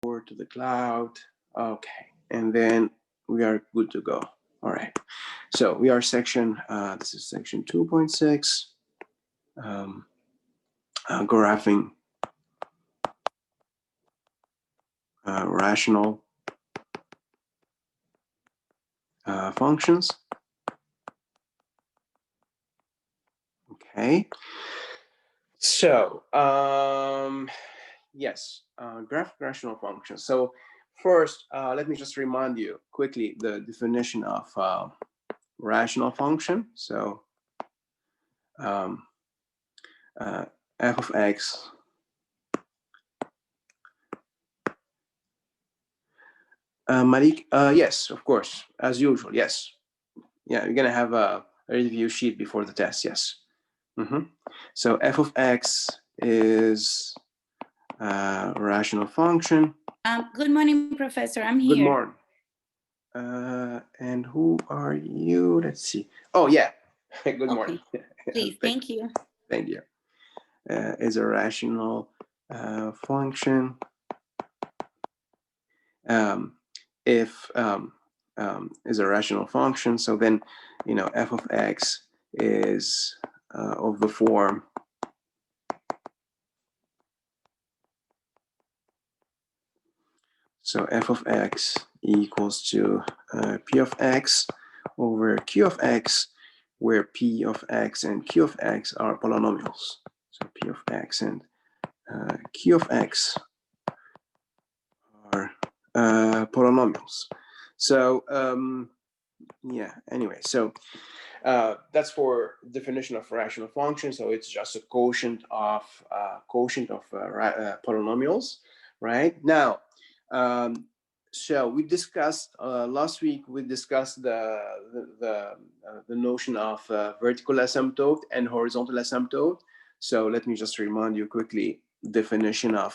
to the cloud. Okay, and then we are good to go. All right. So we are section, this is section 2.6, graphing rational functions. Okay. So, yes, graph rational functions. So first, let me just remind you quickly the definition of rational function. So f of x Malik, yes, of course, as usual, yes. Yeah, you're gonna have a review sheet before the test, yes. So f of x is a rational function. Good morning, Professor. I'm here. Good morning. And who are you? Let's see. Oh, yeah. Good morning. Please, thank you. Thank you. Is a rational function. If is a rational function, so then f of x is of the form so f of x equals to p of x over q of x, where p of x and q of x are polynomials. So p of x and q of x are polynomials. So yeah, anyway, so that's for definition of rational function. So it's just a quotient of polynomials, right? Now, so we discussed last week. We discussed the notion of vertical asymptote and horizontal asymptote. So let me just remind you quickly definition of.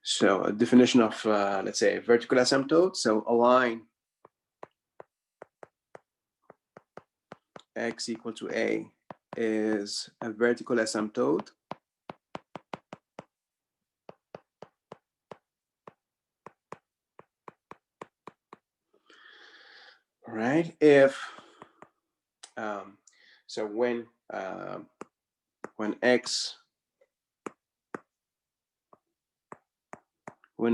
So a definition of let's say vertical asymptote. So a line x equal to a is a vertical asymptote right if so when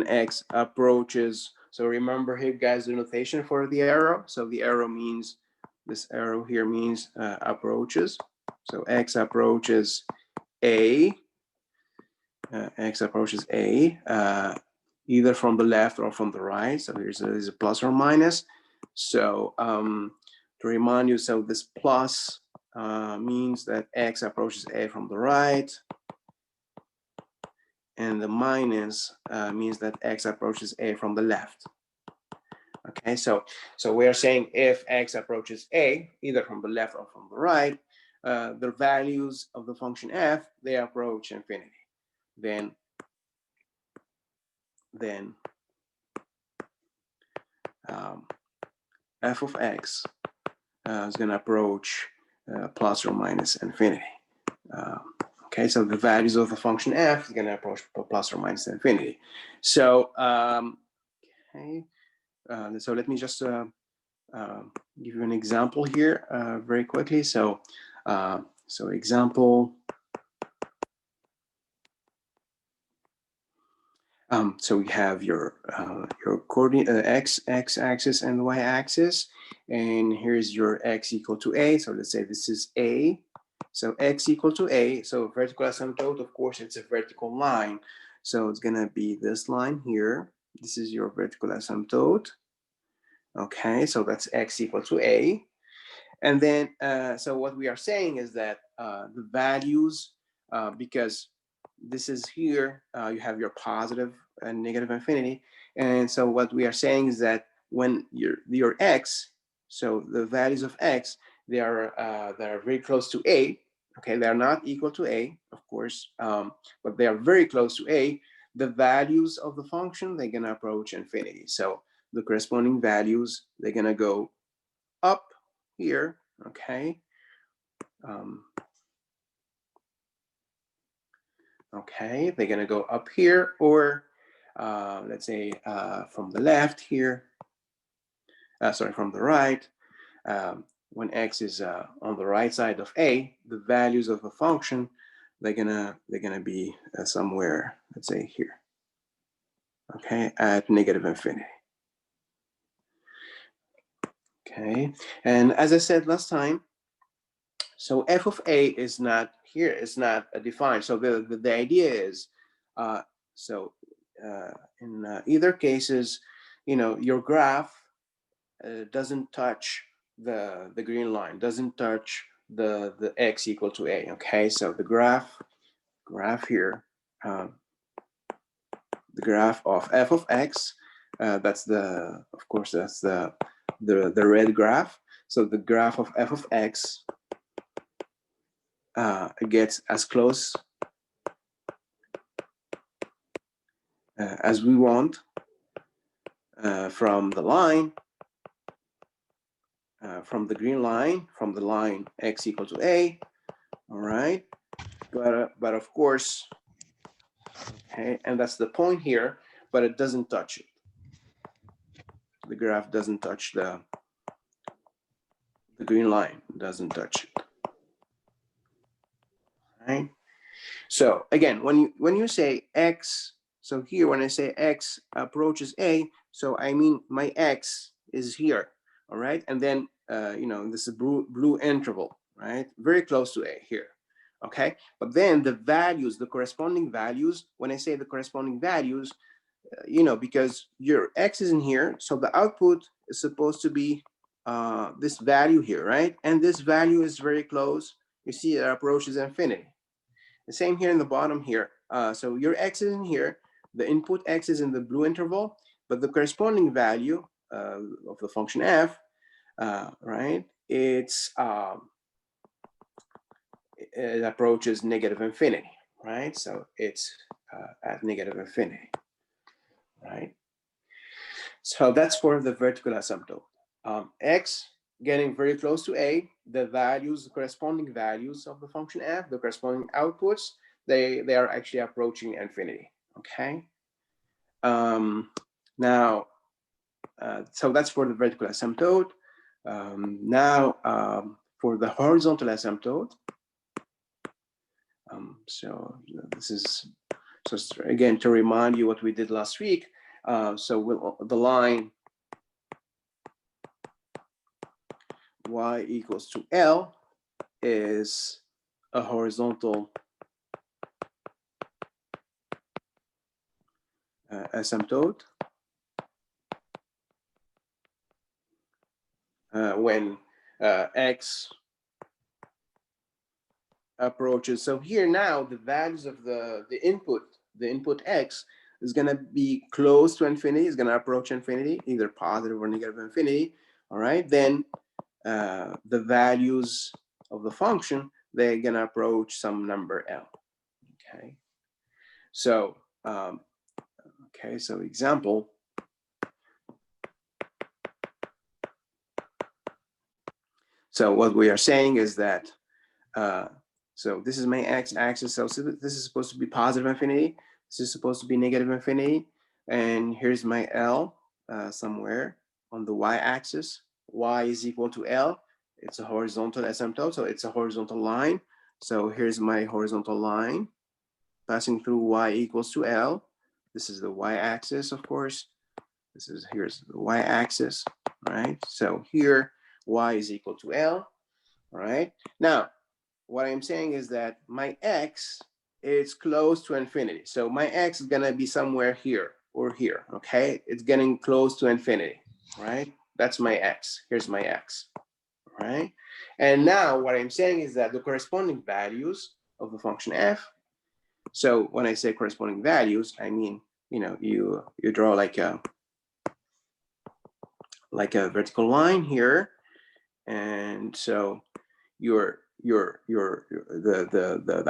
x approaches, so remember here guys the notation for the arrow. So the arrow means, this arrow here means approaches. So x approaches a either from the left or from the right. So here's a plus or minus. So to remind you, so this plus means that x approaches a from the right, and the minus means that x approaches a from the left. Okay, so we are saying if x approaches a either from the left or from the right, the values of the function f, they approach infinity. Then f of x is going to approach plus or minus infinity. Okay, so the values of the function f is going to approach plus or minus infinity. So okay, so let me just give you an example here very quickly. So so example. So we have your coordinate x axis and y axis, and here's your x equal to a. So let's say this is a. So x equal to a. So vertical asymptote, of course, it's a vertical line. So it's gonna be this line here. This is your vertical asymptote. Okay, so that's x equal to a. And then, so what we are saying is that the values, because this is here, you have your positive and negative infinity. And so what we are saying is that when your x, so the values of x, they are very close to a. Okay, they are not equal to a, of course, but they are very close to a. The values of the function, they're gonna approach infinity. So the corresponding values, they're gonna go up here, okay? Okay, they're gonna go up here, or let's say from the left here, sorry, from the right. When x is on the right side of a, the values of a function, they're gonna be somewhere, let's say here, okay, at negative infinity. Okay, and as I said last time, so f of a is not here, it's not defined. So the idea is, so in either cases, you know, your graph doesn't touch the green line, doesn't touch the x equal to a. Okay, so the graph here, the graph of f of x, that's the, of course, that's the red graph. So the graph of f of x gets as close as we want from the line, from the green line, from the line x equal to a. All right, but of course, okay, and that's the point here, but it doesn't touch it. The graph doesn't touch the green line, doesn't touch it. Right. So again, when you say x, so here when I say x approaches a, so I mean my x is here, all right, and then you know, this is blue interval, right, very close to a here, okay. But then the values, the corresponding values, when I say the corresponding values, you know, because your x is in here, so the output is supposed to be this value here, right, and this value is very close. You see, it approaches infinity. The same here in the bottom here. So your x is in here, the input x is in the blue interval, but the corresponding value of the function f, right, it approaches negative infinity, right? So it's at negative infinity, right? So that's for the vertical asymptote. X getting very close to a, the values, the corresponding values of the function f, the corresponding outputs, they are actually approaching infinity. Okay. Now, so that's for the vertical asymptote. Now, for the horizontal asymptote, so this is just again to remind you what we did last week. So the line y equals to L is a horizontal asymptote when x approaches. So here now the values of the input x is going to be close to infinity, is going to approach infinity, either positive or negative infinity. All right, then the values of the function, they're going to approach some number L. Okay, so okay, so example. So what we are saying is that so this is my x-axis. So this is supposed to be positive infinity. This is supposed to be negative infinity. And here's my L somewhere on the y-axis. Y is equal to L. It's a horizontal asymptote, so it's a horizontal line. So here's my horizontal line passing through y equals to L. This is the y-axis, of course. Here's the y-axis, right? So here, y is equal to L, right? Now, what I'm saying is that my x is close to infinity. So my x is gonna be somewhere here or here, okay? It's getting close to infinity, right? That's my x, here's my x, right? And now what I'm saying is that the corresponding values of the function f, so when I say corresponding values, I mean, you know, you draw like a vertical line here. And so the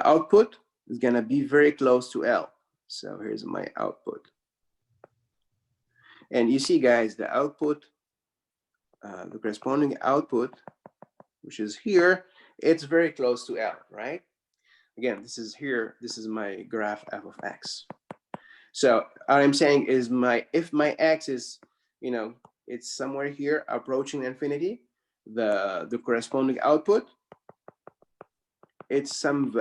output is gonna be very close to L. So here's my output. And you see, guys, the output, the corresponding output, which is here, it's very close to L, right? again, this is here, this is my graph f of x. So what I'm saying is if my x is, you know, it's somewhere here approaching infinity, the corresponding output, it's some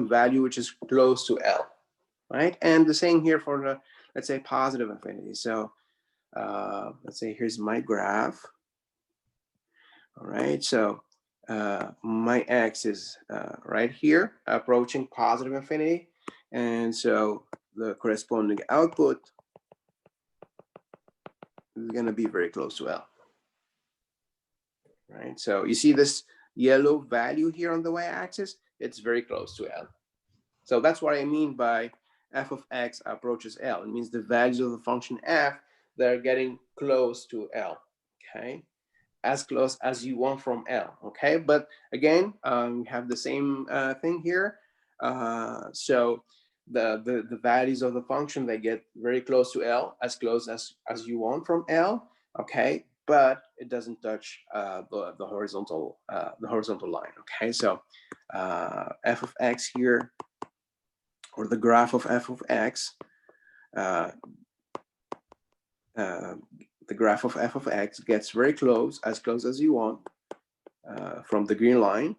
value which is close to L, right? And the same here for the, let's say, positive infinity. So let's say here's my graph. All right, so my x is right here approaching positive infinity, and so the corresponding output is going to be very close to L, right? So you see this yellow value here on the y-axis, it's very close to L. So that's what I mean by f of x approaches L. It means the values of the function f, they're getting close to L, okay? As close as you want from L, okay? But again, we have the same thing here. So the values of the function, they get very close to L, as close as you want from L, okay? But it doesn't touch the horizontal line, okay? So f of x here, or the graph of f of x, the graph of f of x gets very close, as close as you want, from the green line,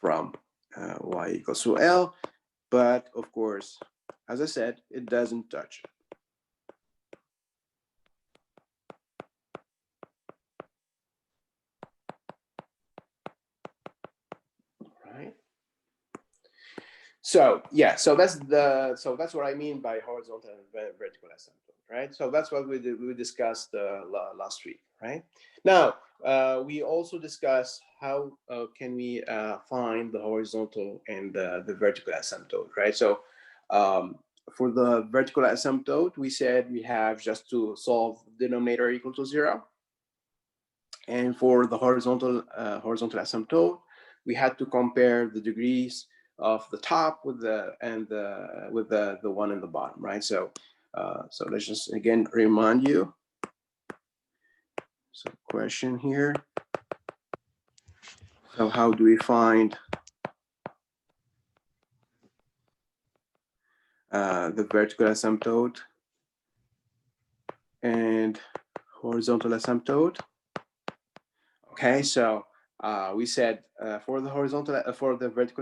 from y equals to L, but of course, as I said, it doesn't touch it. Right. So yeah, so that's what I mean by horizontal and vertical asymptote, right? So that's what we discussed last week, right? Now we also discussed how can we find the horizontal and the vertical asymptote, right? So for the vertical asymptote, we said we have just to solve denominator equal to 0, and for the horizontal asymptote, we had to compare the degrees of the top with the one in the bottom, right? So so let's just again remind you. So question here. So how do we find the vertical asymptote and horizontal asymptote? Okay, so we said for the vertical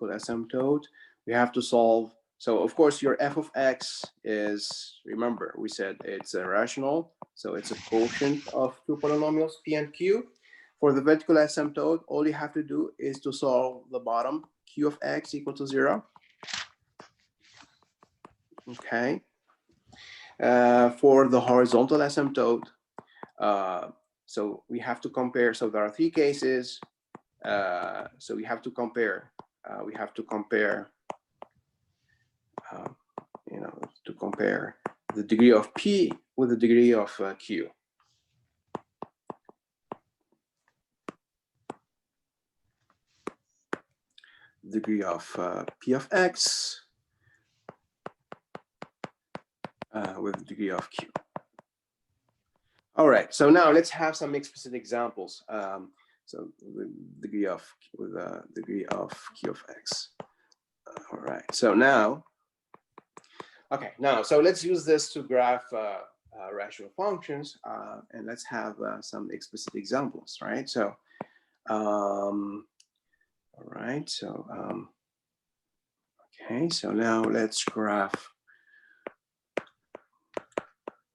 asymptote, we have to solve. So of course your f of x is, remember, we said it's a rational, so it's a quotient of two polynomials p and q. For the vertical asymptote, all you have to do is to solve the bottom, q of x equal to 0. Okay. For the horizontal asymptote, so we have to compare. So there are three cases. So we have to compare. To compare the degree of P with the degree of Q. Degree of P of X with the degree of Q. All right, so now let's have some explicit examples. So with degree of Q of X. All right, so now, okay, now, so let's use this to graph rational functions, and let's have some explicit examples, right? So, all right, so, okay, so now let's graph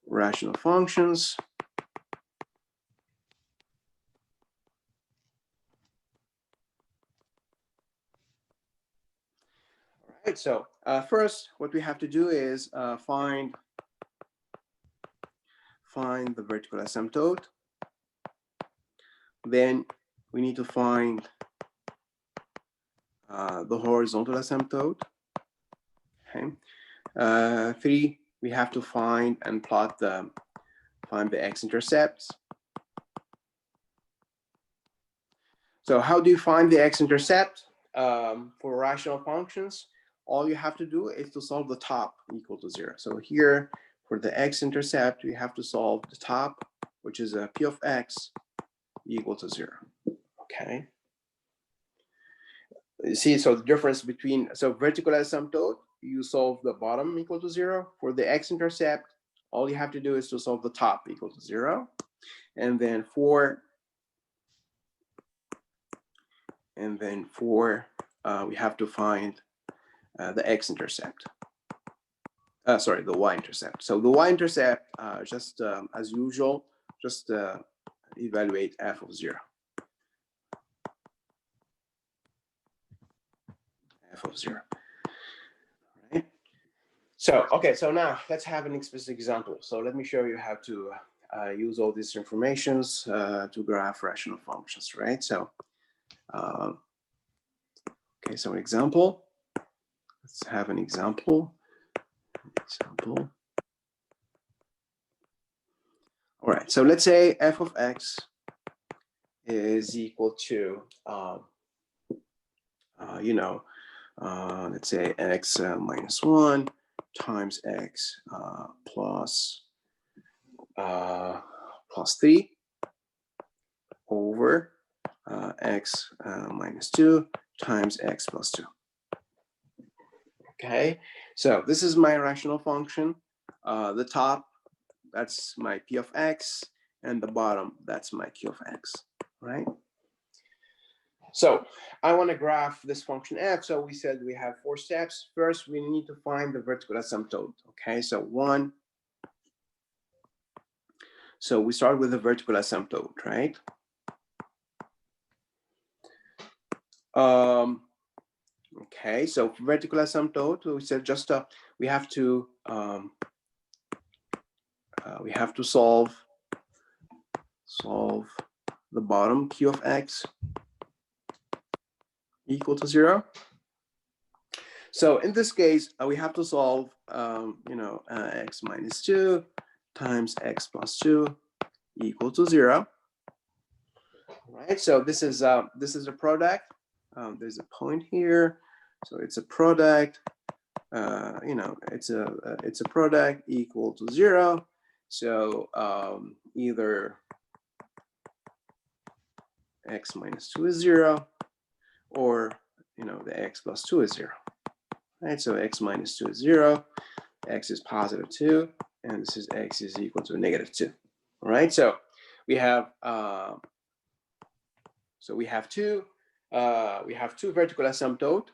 rational functions. All right, so first, what we have to do is find the vertical asymptote. Then we need to find the horizontal asymptote. Okay. 3, we have to find and plot the x-intercepts. So how do you find the x-intercept for rational functions? All you have to do is to solve the top equal to 0. So here, for the x-intercept, we have to solve the top, which is a p of x equal to 0. Okay. You see, so the difference between, so vertical asymptote, you solve the bottom equal to 0. For the x-intercept, all you have to do is to solve the top equal to 0. And then for we have to find the x-intercept. Sorry, the y-intercept. So the y-intercept, just as usual, just evaluate f of 0. F of 0. Right? So, okay, so now let's have an explicit example. So let me show you how to use all these informations to graph rational functions, right? So, okay, so an example. Let's have an example. All right, so let's say f of x is equal to, let's say x minus 1 times x plus 3 over x minus 2 times x plus 2. Okay, so this is my rational function. The top, that's my p of x, and the bottom, that's my q of x, right? So I want to graph this function f. So we said we have 4 steps. First, we need to find the vertical asymptote. Okay, so so we start with the vertical asymptote, right? Okay, so for vertical asymptote, we said just we have to solve the bottom q of x equal to 0. So in this case, we have to solve x minus 2 times x plus 2 equal to 0. Right. So this is a product. There's a point here, so it's a product. It's a product equal to 0. So either x minus 2 is 0, or the x plus 2 is 0. Right. So x minus 2 is 0, x is positive 2, and this is x is equal to negative 2. All right. So we have two vertical asymptote.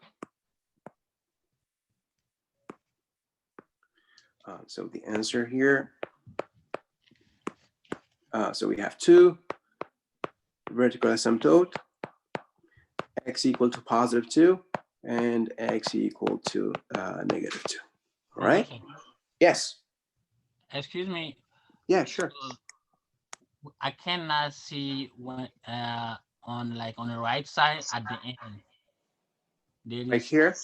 So the answer here. So we have 2 vertical asymptote, x equal to positive 2 and x equal to negative 2. All right. Yes. Excuse me. Yeah, sure. I cannot see when on the right side at the end. Right here.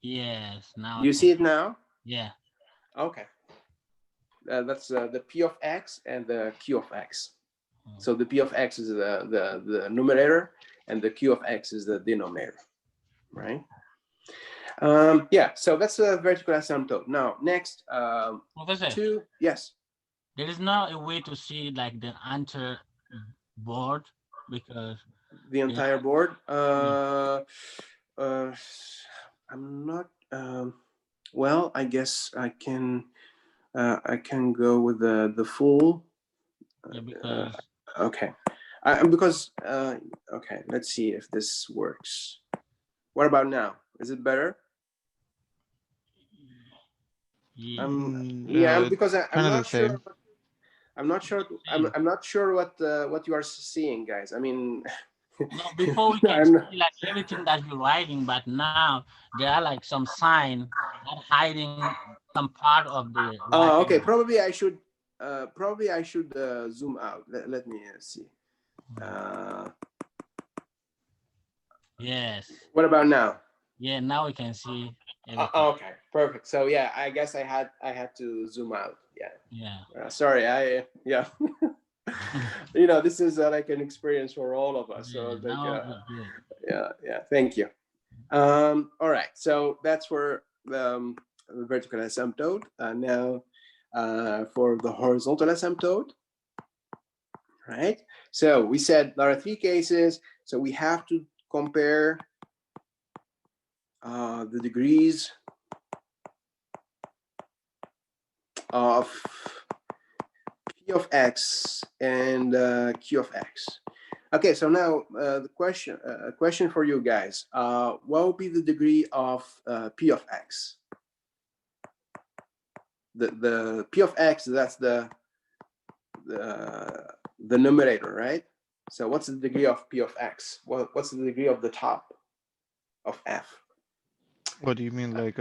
Yes. Now You see it now? Yeah. Okay. That's the p of x and the q of x. So the p of x is the numerator, and the q of x is the denominator, right? Yeah. So that's a vertical asymptote. Now next, Professor, yes. There is now a way to see like the entire board, because the entire board. I'm not. Well, I guess I can go with the full. Yeah, because Okay. Because okay, let's see if this works. What about now? Is it better? yeah. Because I'm not sure. I'm not sure. I'm not sure what you are seeing, guys. I mean, no, before we can see like everything that you're writing, but now there are like some sign that hiding some part of the writing. Okay. Probably I should zoom out. Let me see. Yes. What about now? Yeah, now we can see everything. Okay, perfect. So yeah, I guess I had to zoom out. Yeah. Sorry, yeah. This is like an experience for all of us. Yeah, So good. yeah. Thank you. All right. So that's for the vertical asymptote. Now, for the horizontal asymptote. Right. So we said there are 3 cases. So we have to compare the degrees of P of X and Q of X. Okay, so now the question for you guys. What will be the degree of P of X? The P of X, that's the numerator, right? So what's the degree of P of X? What's the degree of the top of F? What do you mean, like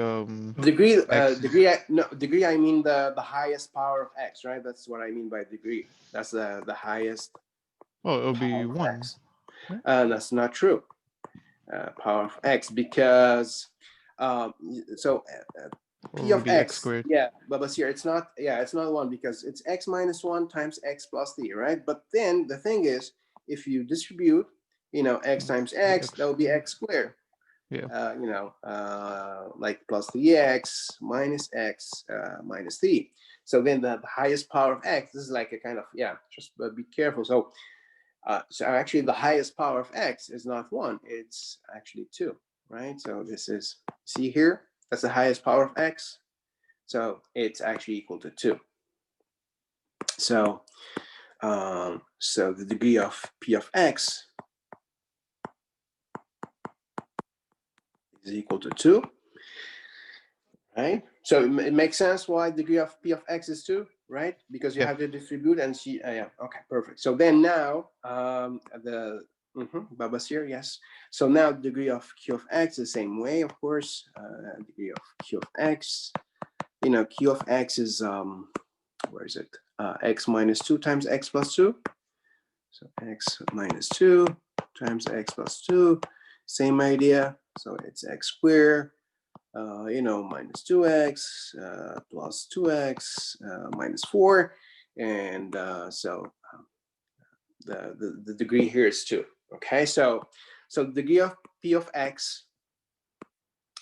Degree, X? degree. I mean the highest power of X, right? That's what I mean by degree. That's the highest. Oh, it'll be power of 1. X. Right? That's not true. Power of X, because so P Or of would be X X, squared? yeah, but here it's not. Yeah, it's not 1 because it's X minus 1 times X plus t, right? But then the thing is, if you distribute, X times X, that would be X squared. Yeah. Like plus 3x minus X minus t. So then the highest power of X, this is like a kind of, just be careful. So actually the highest power of X is not 1, it's actually 2, right? So this is, see here, that's the highest power of X. So it's actually equal to 2. So, so the degree of P of X is equal to 2, right? So it makes sense why the degree of P of X is 2, right? Because you have to distribute and see, okay, perfect. So then now, Baba's here, yes. So now the degree of Q of X the same way, of course. Degree of Q of X, Q of X is, where is it? X minus 2 times X plus 2. So X minus 2 times X plus 2, same idea. So it's X squared, minus 2x plus 2x minus 4. And so the degree here is 2. Okay, so the degree of P of X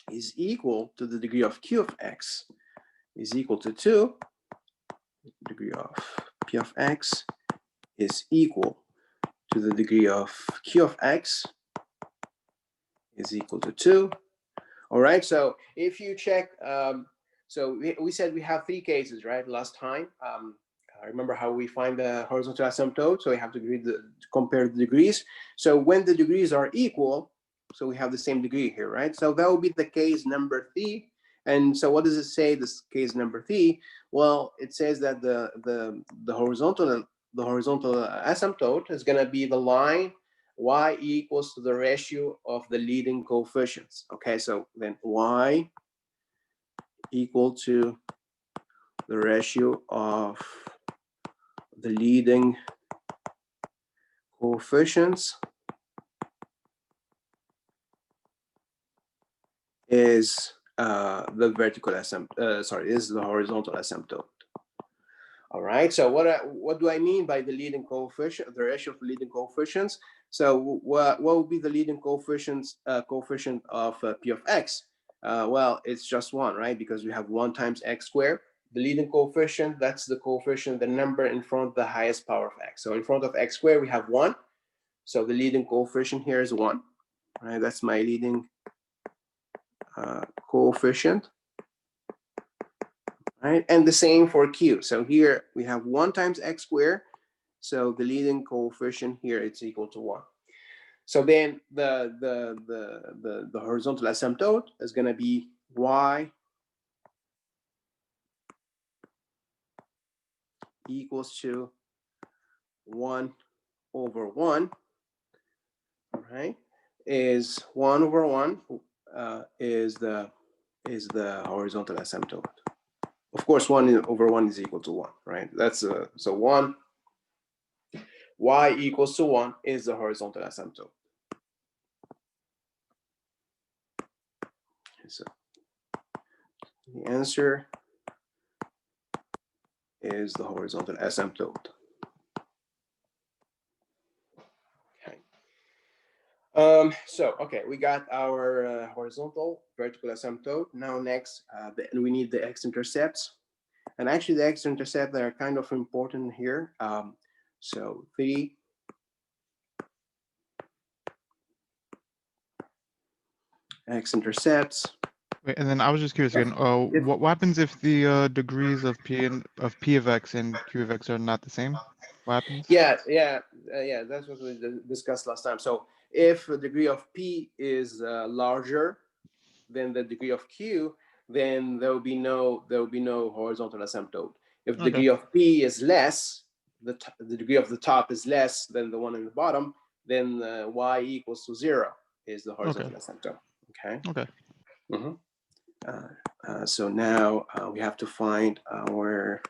is equal to the degree of Q of X is equal to 2. The degree of P of X is equal to the degree of Q of X is equal to 2. All right, so if you check, so we said we have 3 cases, right, last time. Remember how we find the horizontal asymptote? So we have to compare the degrees. So when the degrees are equal, so we have the same degree here, right? So that will be the case number 3. And so what does it say, this case number 3? Well, it says that the horizontal asymptote is going to be the line y equals to the ratio of the leading coefficients. Okay, so then y equal to the ratio of the leading coefficients is the vertical asymptote, is the horizontal asymptote. All right, so what do I mean by the leading coefficient, the ratio of leading coefficients? So what would be the leading coefficient of P of X? Well, it's just 1, right? Because we have 1 times X squared. The leading coefficient, that's the coefficient, the number in front of the highest power of X. So in front of X squared, we have 1. So the leading coefficient here is 1, right? That's my leading coefficient. Right, and the same for Q. So here we have 1 times X squared. So the leading coefficient here, it's equal to 1. So then the horizontal asymptote is going to be y equals to 1 over 1. Right, is 1 over 1 is the horizontal asymptote. Of course, 1 over 1 is equal to 1, right? That's so 1, y equals to 1 is the horizontal asymptote. So the answer is the horizontal asymptote. Okay. So okay, we got our horizontal, vertical asymptote. Now next, we need the x-intercepts. And actually the x-intercepts are kind of important here. So 3, x-intercepts. Wait, and then I was just curious again. What happens if the degrees of p of x and q of x are not the same? What happens? Yeah. That's what we discussed last time. So if the degree of p is larger than the degree of q, then there will be no horizontal asymptote. If the degree of p is less, the degree of the top is less than the one in the bottom, then y equals to 0 is the horizontal asymptote. Okay. Okay. So now we have to find our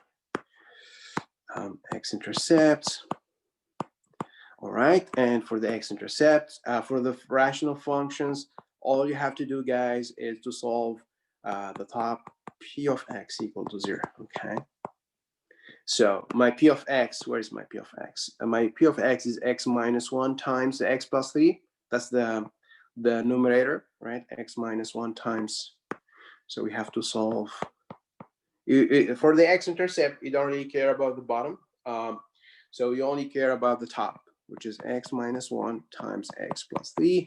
x-intercepts. All right, and for the x-intercepts, for the rational functions, all you have to do, guys, is to solve the top p of x equal to 0. Okay. So my p of x, where is my p of x? My p of x is x minus 1 times the x plus 3. That's the numerator, right? X minus 1 times. So we have to solve. For the x-intercept, you don't really care about the bottom. So you only care about the top, which is x minus 1 times x plus 3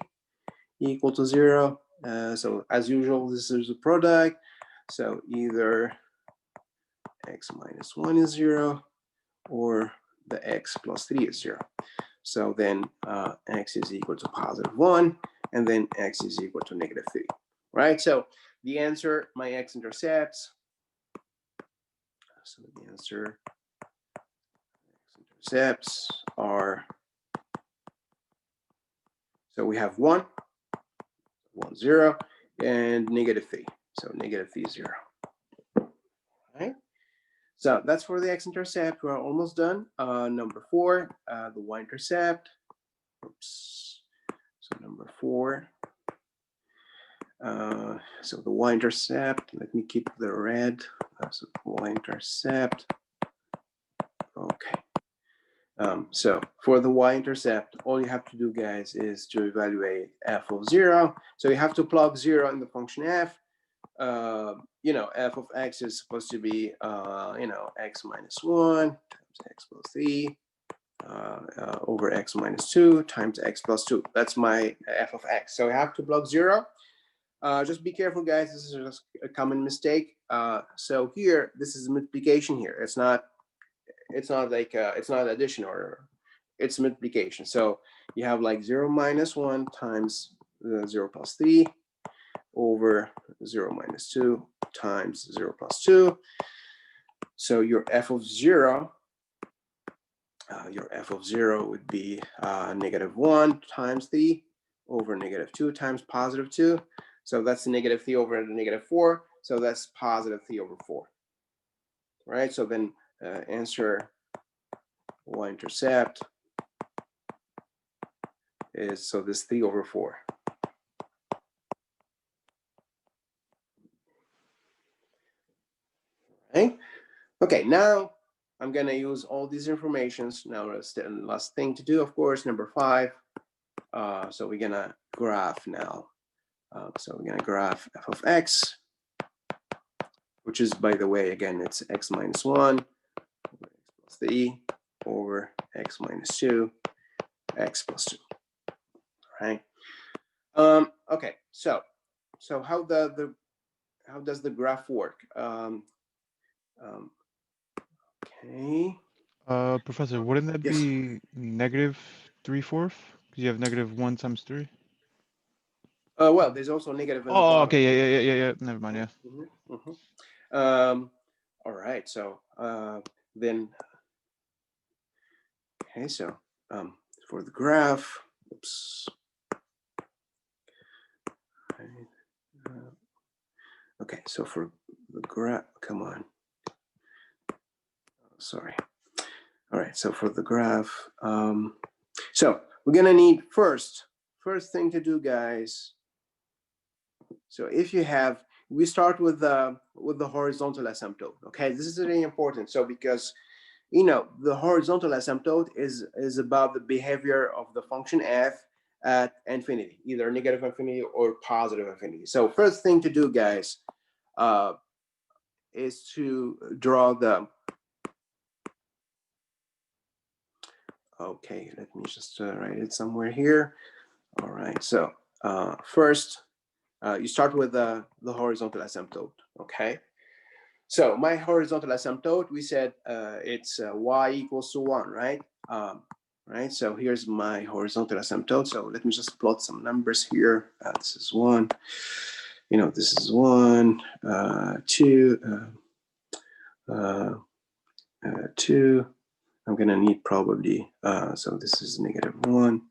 equal to 0. So as usual, this is a product. So either x minus 1 is 0 or the x plus 3 is 0. So then x is equal to positive 1, and then x is equal to negative 3, right? So the answer, my x-intercepts. So the answer, x-intercepts are, so we have 1, 1, 0, and negative 3. So negative 3, 0. Right? So that's for the x-intercept. We're almost done. Number 4, the y-intercept. Oops. So number 4. So the y-intercept, let me keep the red. So y-intercept. Okay. So for the y-intercept, all you have to do, guys, is to evaluate f of 0. So you have to plug 0 in the function f. F of x is supposed to be, x minus 1 times x plus 3 over x minus 2 times x plus 2. That's my f of x. So I have to plug 0. Just be careful, guys. This is just a common mistake. So here, this is multiplication here. It's not like it's not addition or it's multiplication. So you have like 0 minus 1 times 0 plus 3 over 0 minus 2 times 0 plus 2. So your f of 0 would be negative 1 times 3 over negative 2 times positive 2. So that's negative 3 over negative 4. So that's positive 3 over 4. Right? So then answer y-intercept is, so this 3 over 4. Okay. Okay, now I'm gonna use all these informations. Now the last thing to do, of course, number 5. So we're gonna graph now. So we're gonna graph f of x, which is, by the way, again, it's x minus 1 over x plus 3 over x minus 2, x plus 2. All right. Okay. So how does the graph work? Okay. Professor, wouldn't that be negative 3/4? Because you have negative 1 times 3. Well, there's also negative in the Oh, bottom. okay, yeah. Never mind, yeah. All right. So then, okay. So for the graph, oops. Okay. So for the graph, come on. Sorry. All right. So for the graph, so we're gonna need first thing to do, guys. So if you have, we start with the horizontal asymptote. Okay, this is really important. So because the horizontal asymptote is about the behavior of the function f at infinity, either negative infinity or positive infinity. So first thing to do, guys, is to draw the. Okay, let me just write it somewhere here. All right. So first, you start with the horizontal asymptote, okay? So my horizontal asymptote, we said it's y equals to 1, right? Right, so here's my horizontal asymptote. So let me just plot some numbers here. This is 1, you know, this is 1, 2, 2. I'm gonna need probably, so this is -1,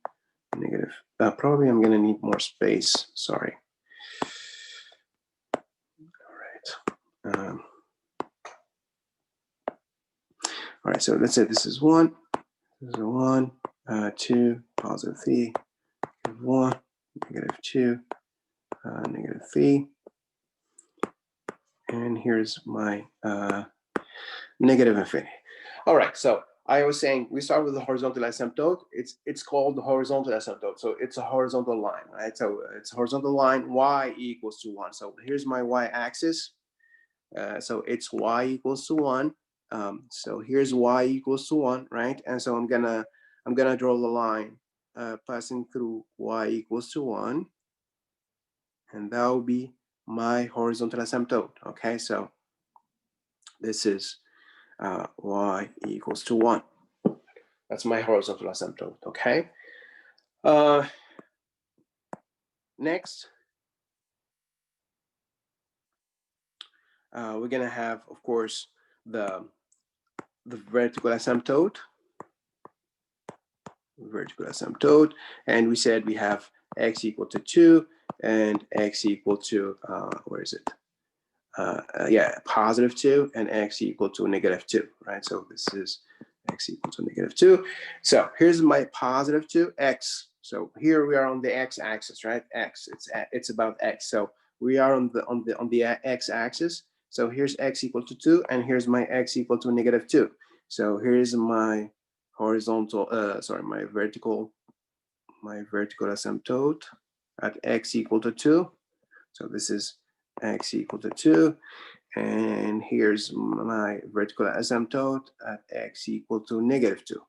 negative, probably I'm gonna need more space, sorry. All right. All right, so let's say this is 1, this is a 1, 2, +3, -1, -2, -3, and here's my negative infinity. All right, so I was saying we start with the horizontal asymptote. It's called the horizontal asymptote, so it's a horizontal line, right? So it's a horizontal line, y equals to 1. So here's my y-axis. So it's y equals to 1. So here's y equals to 1, right? And so I'm gonna draw the line passing through y equals to 1, and that will be my horizontal asymptote. Okay, so this is y equals to 1. That's my horizontal asymptote. Okay. Next, we're gonna have, of course, the vertical asymptote. And we said we have x equal to 2 and x equal to where is it? Yeah, +2 and x equal to -2, right? So this is x equal to -2. So here's my +2 x. So here we are on the x-axis, right? X. It's about x. So we are on the x-axis. So here's x equal to 2, and here's my x equal to -2. So here's my horizontal, my vertical asymptote at x equal to 2. So this is x equal to 2. And here's my vertical asymptote at x equal to -2.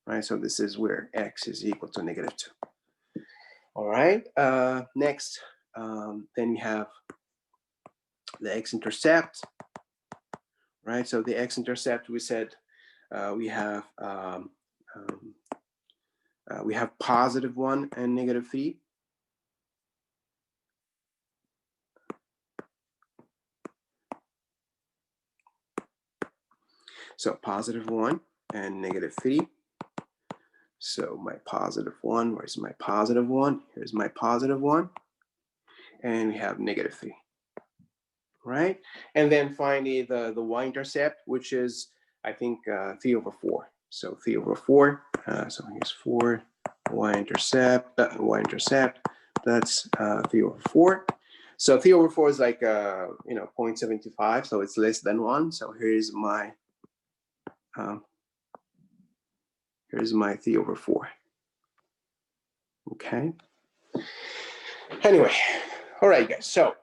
Right, so this is where x is equal to -2. All right, next, then we have the x-intercept. Right, so the x-intercept, we said we have +1 and -3. So +1 and -3. So my +1, where's my +1? Here's my +1. And we have -3. Right? And then finally the y-intercept, which is, I think, 3/4. So 3/4. So here's 4 y-intercept, that's 3/4. So 3/4 is like 0.75, so it's less than 1. So here's my 3/4. Okay. Anyway, all right, guys. So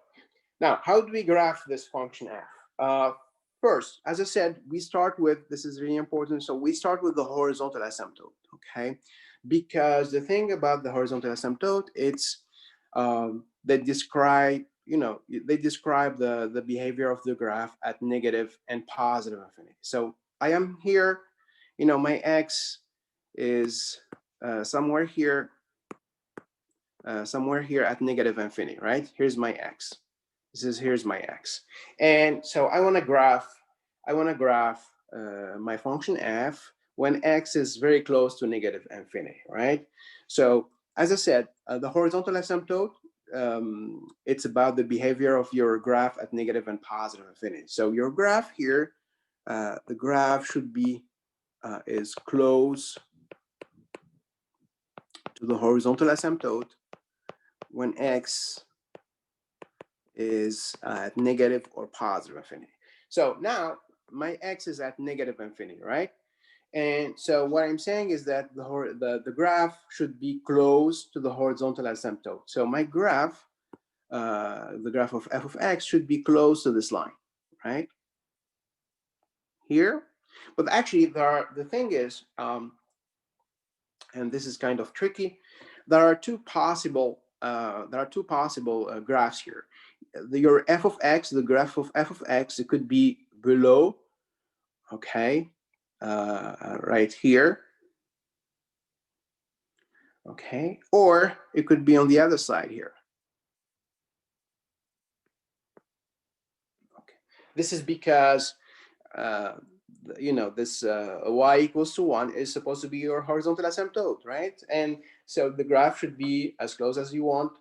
now, how do we graph this function f? First, as I said, we start with, this is really important, so we start with the horizontal asymptote, okay? Because the thing about the horizontal asymptote, it's they describe the behavior of the graph at negative and positive infinity. So I am here, my x is somewhere here at negative infinity, right? Here's my x. Here's my x, and so I want to graph my function f when x is very close to negative infinity, right? So as I said, the horizontal asymptote, it's about the behavior of your graph at negative and positive infinity. So your graph here, the graph should be is close to the horizontal asymptote when x is at negative or positive infinity. So now my x is at negative infinity, right? And so what I'm saying is that the graph should be close to the horizontal asymptote. So my graph, the graph of f of x should be close to this line, right? Here. But actually, the thing is, and this is kind of tricky, there are two possible there are two possible graphs here. Your f of x, the graph of f of x, it could be below, okay, right here, okay, or it could be on the other side here. Okay, this is because you know, this y equals to 1 is supposed to be your horizontal asymptote, right? And so the graph should be as close as you want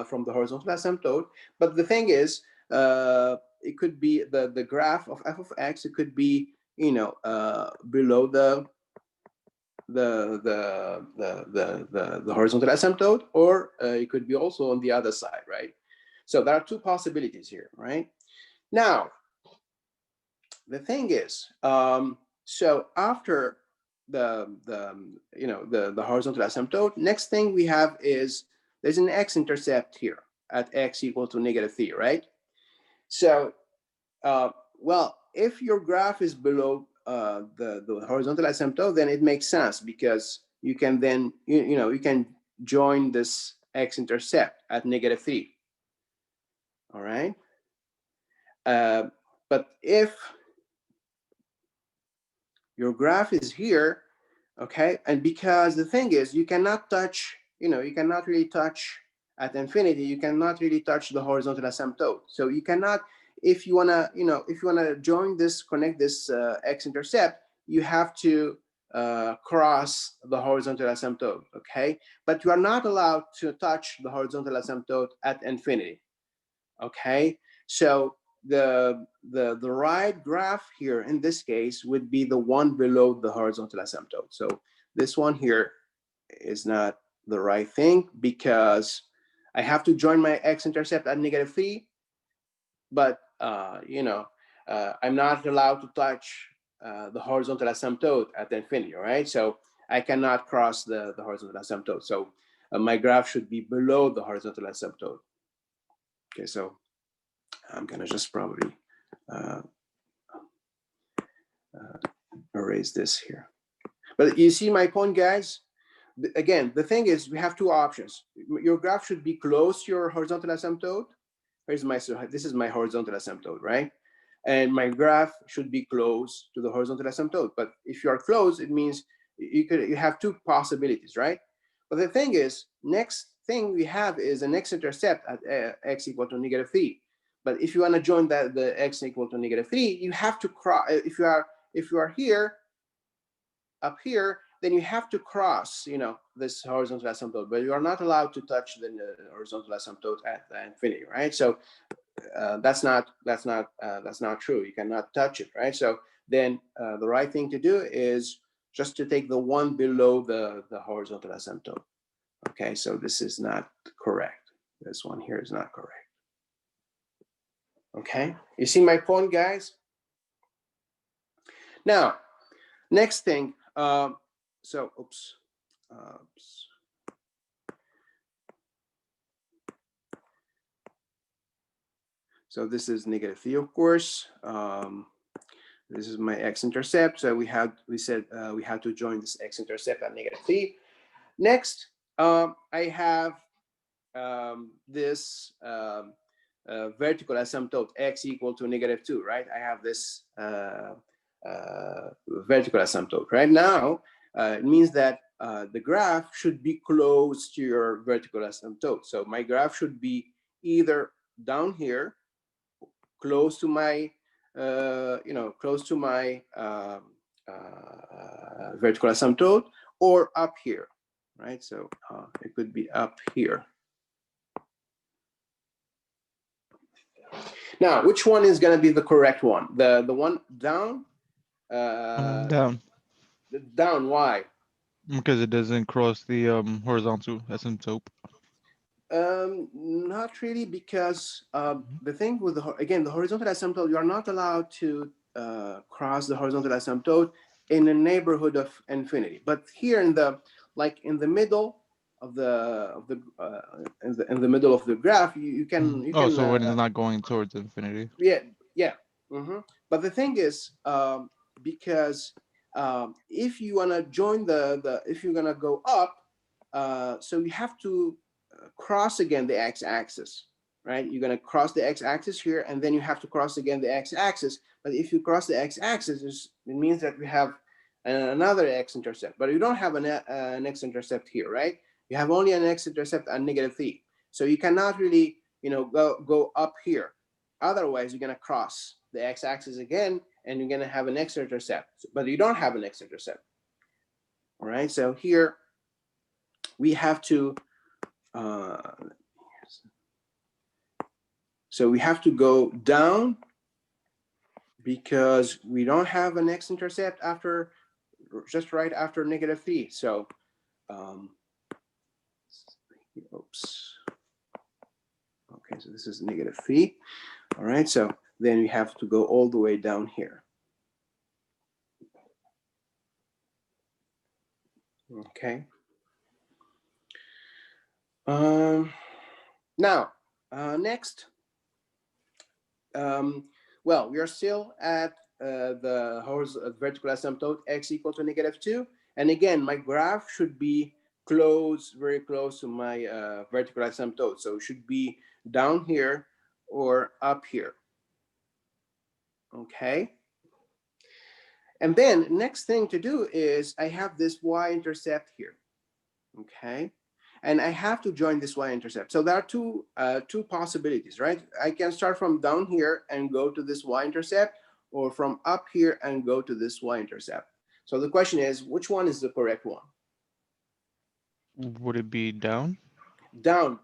from the horizontal asymptote. But the thing is, it could be the graph of f of x, it could be, you know, below the horizontal asymptote, or it could be also on the other side, right? So there are two possibilities here, right? Now, the thing is, so after the horizontal asymptote, next thing we have is there's an x-intercept here at x equal to -3, right? So, well, if your graph is below the horizontal asymptote, then it makes sense because you can then you can join this x-intercept at -3. All right, but if your graph is here, okay, and because the thing is, you cannot touch, you cannot really touch at infinity, you cannot really touch the horizontal asymptote. So you cannot, if you wanna, if you wanna join this, connect this x-intercept, you have to cross the horizontal asymptote, okay? But you are not allowed to touch the horizontal asymptote at infinity, okay? So the right graph here in this case would be the one below the horizontal asymptote. So this one here is not the right thing because I have to join my x-intercept at -3, but I'm not allowed to touch the horizontal asymptote at infinity, all right? So I cannot cross the horizontal asymptote. So my graph should be below the horizontal asymptote. Okay, so I'm gonna just probably erase this here. But you see my point, guys? Again, the thing is, we have two options. Your graph should be close to your horizontal asymptote. This is my horizontal asymptote, right? And my graph should be close to the horizontal asymptote. But if you are close, it means you have two possibilities, right? But the thing is, next thing we have is an x-intercept at x equal to -3. But if you want to join the x equal to -3, you have to cross. If you are here, up here, then you have to cross, this horizontal asymptote, but you are not allowed to touch the horizontal asymptote at infinity, right? So that's not true. You cannot touch it, right? So then the right thing to do is just to take the one below the horizontal asymptote. Okay, so this is not correct. This one here is not correct. Okay, you see my point, guys? Now, next thing. So, oops. So this is -3, of course. This is my x-intercept. So we said we had to join this x-intercept at -3. Next, I have this vertical asymptote x equal to -2, right? I have this vertical asymptote. Right now, it means that the graph should be close to your vertical asymptote. So my graph should be either down here, close to my, vertical asymptote, or up here, right? So it could be up here. Now, which one is going to be the correct one? The one down? Down. Down, why? Because it doesn't cross the horizontal asymptote. Not really, because the thing with the horizontal asymptote, you are not allowed to cross the horizontal asymptote in the neighborhood of infinity. But here in the middle of in the middle of the graph, you can. So when it's not going towards infinity. Yeah. But the thing is, because if you wanna join if you're gonna go up, so you have to cross again the x-axis, right? You're going to cross the x-axis here, and then you have to cross again the x-axis. But if you cross the x-axis, it means that we have another x-intercept, but you don't have an x-intercept here, right? You have only an x-intercept at -3. So you cannot really, go up here. Otherwise, you're going to cross the x-axis again, and you're going to have an x-intercept, but you don't have an x-intercept. All right, so here we have to, so we have to go down because we don't have an x-intercept after, just right after -3. So, oops. Okay, so this is -3. All right, so then we have to go all the way down here. Okay. Now, next, well, we are still at the vertical asymptote x equal to -2. And again, my graph should be close, very close to my vertical asymptote. So it should be down here or up here. Okay. And then next thing to do is I have this y-intercept here. Okay. And I have to join this y-intercept. So there are two possibilities, right? I can start from down here and go to this y-intercept, or from up here and go to this y-intercept. So the question is, which one is the correct one? Would it be down? Down.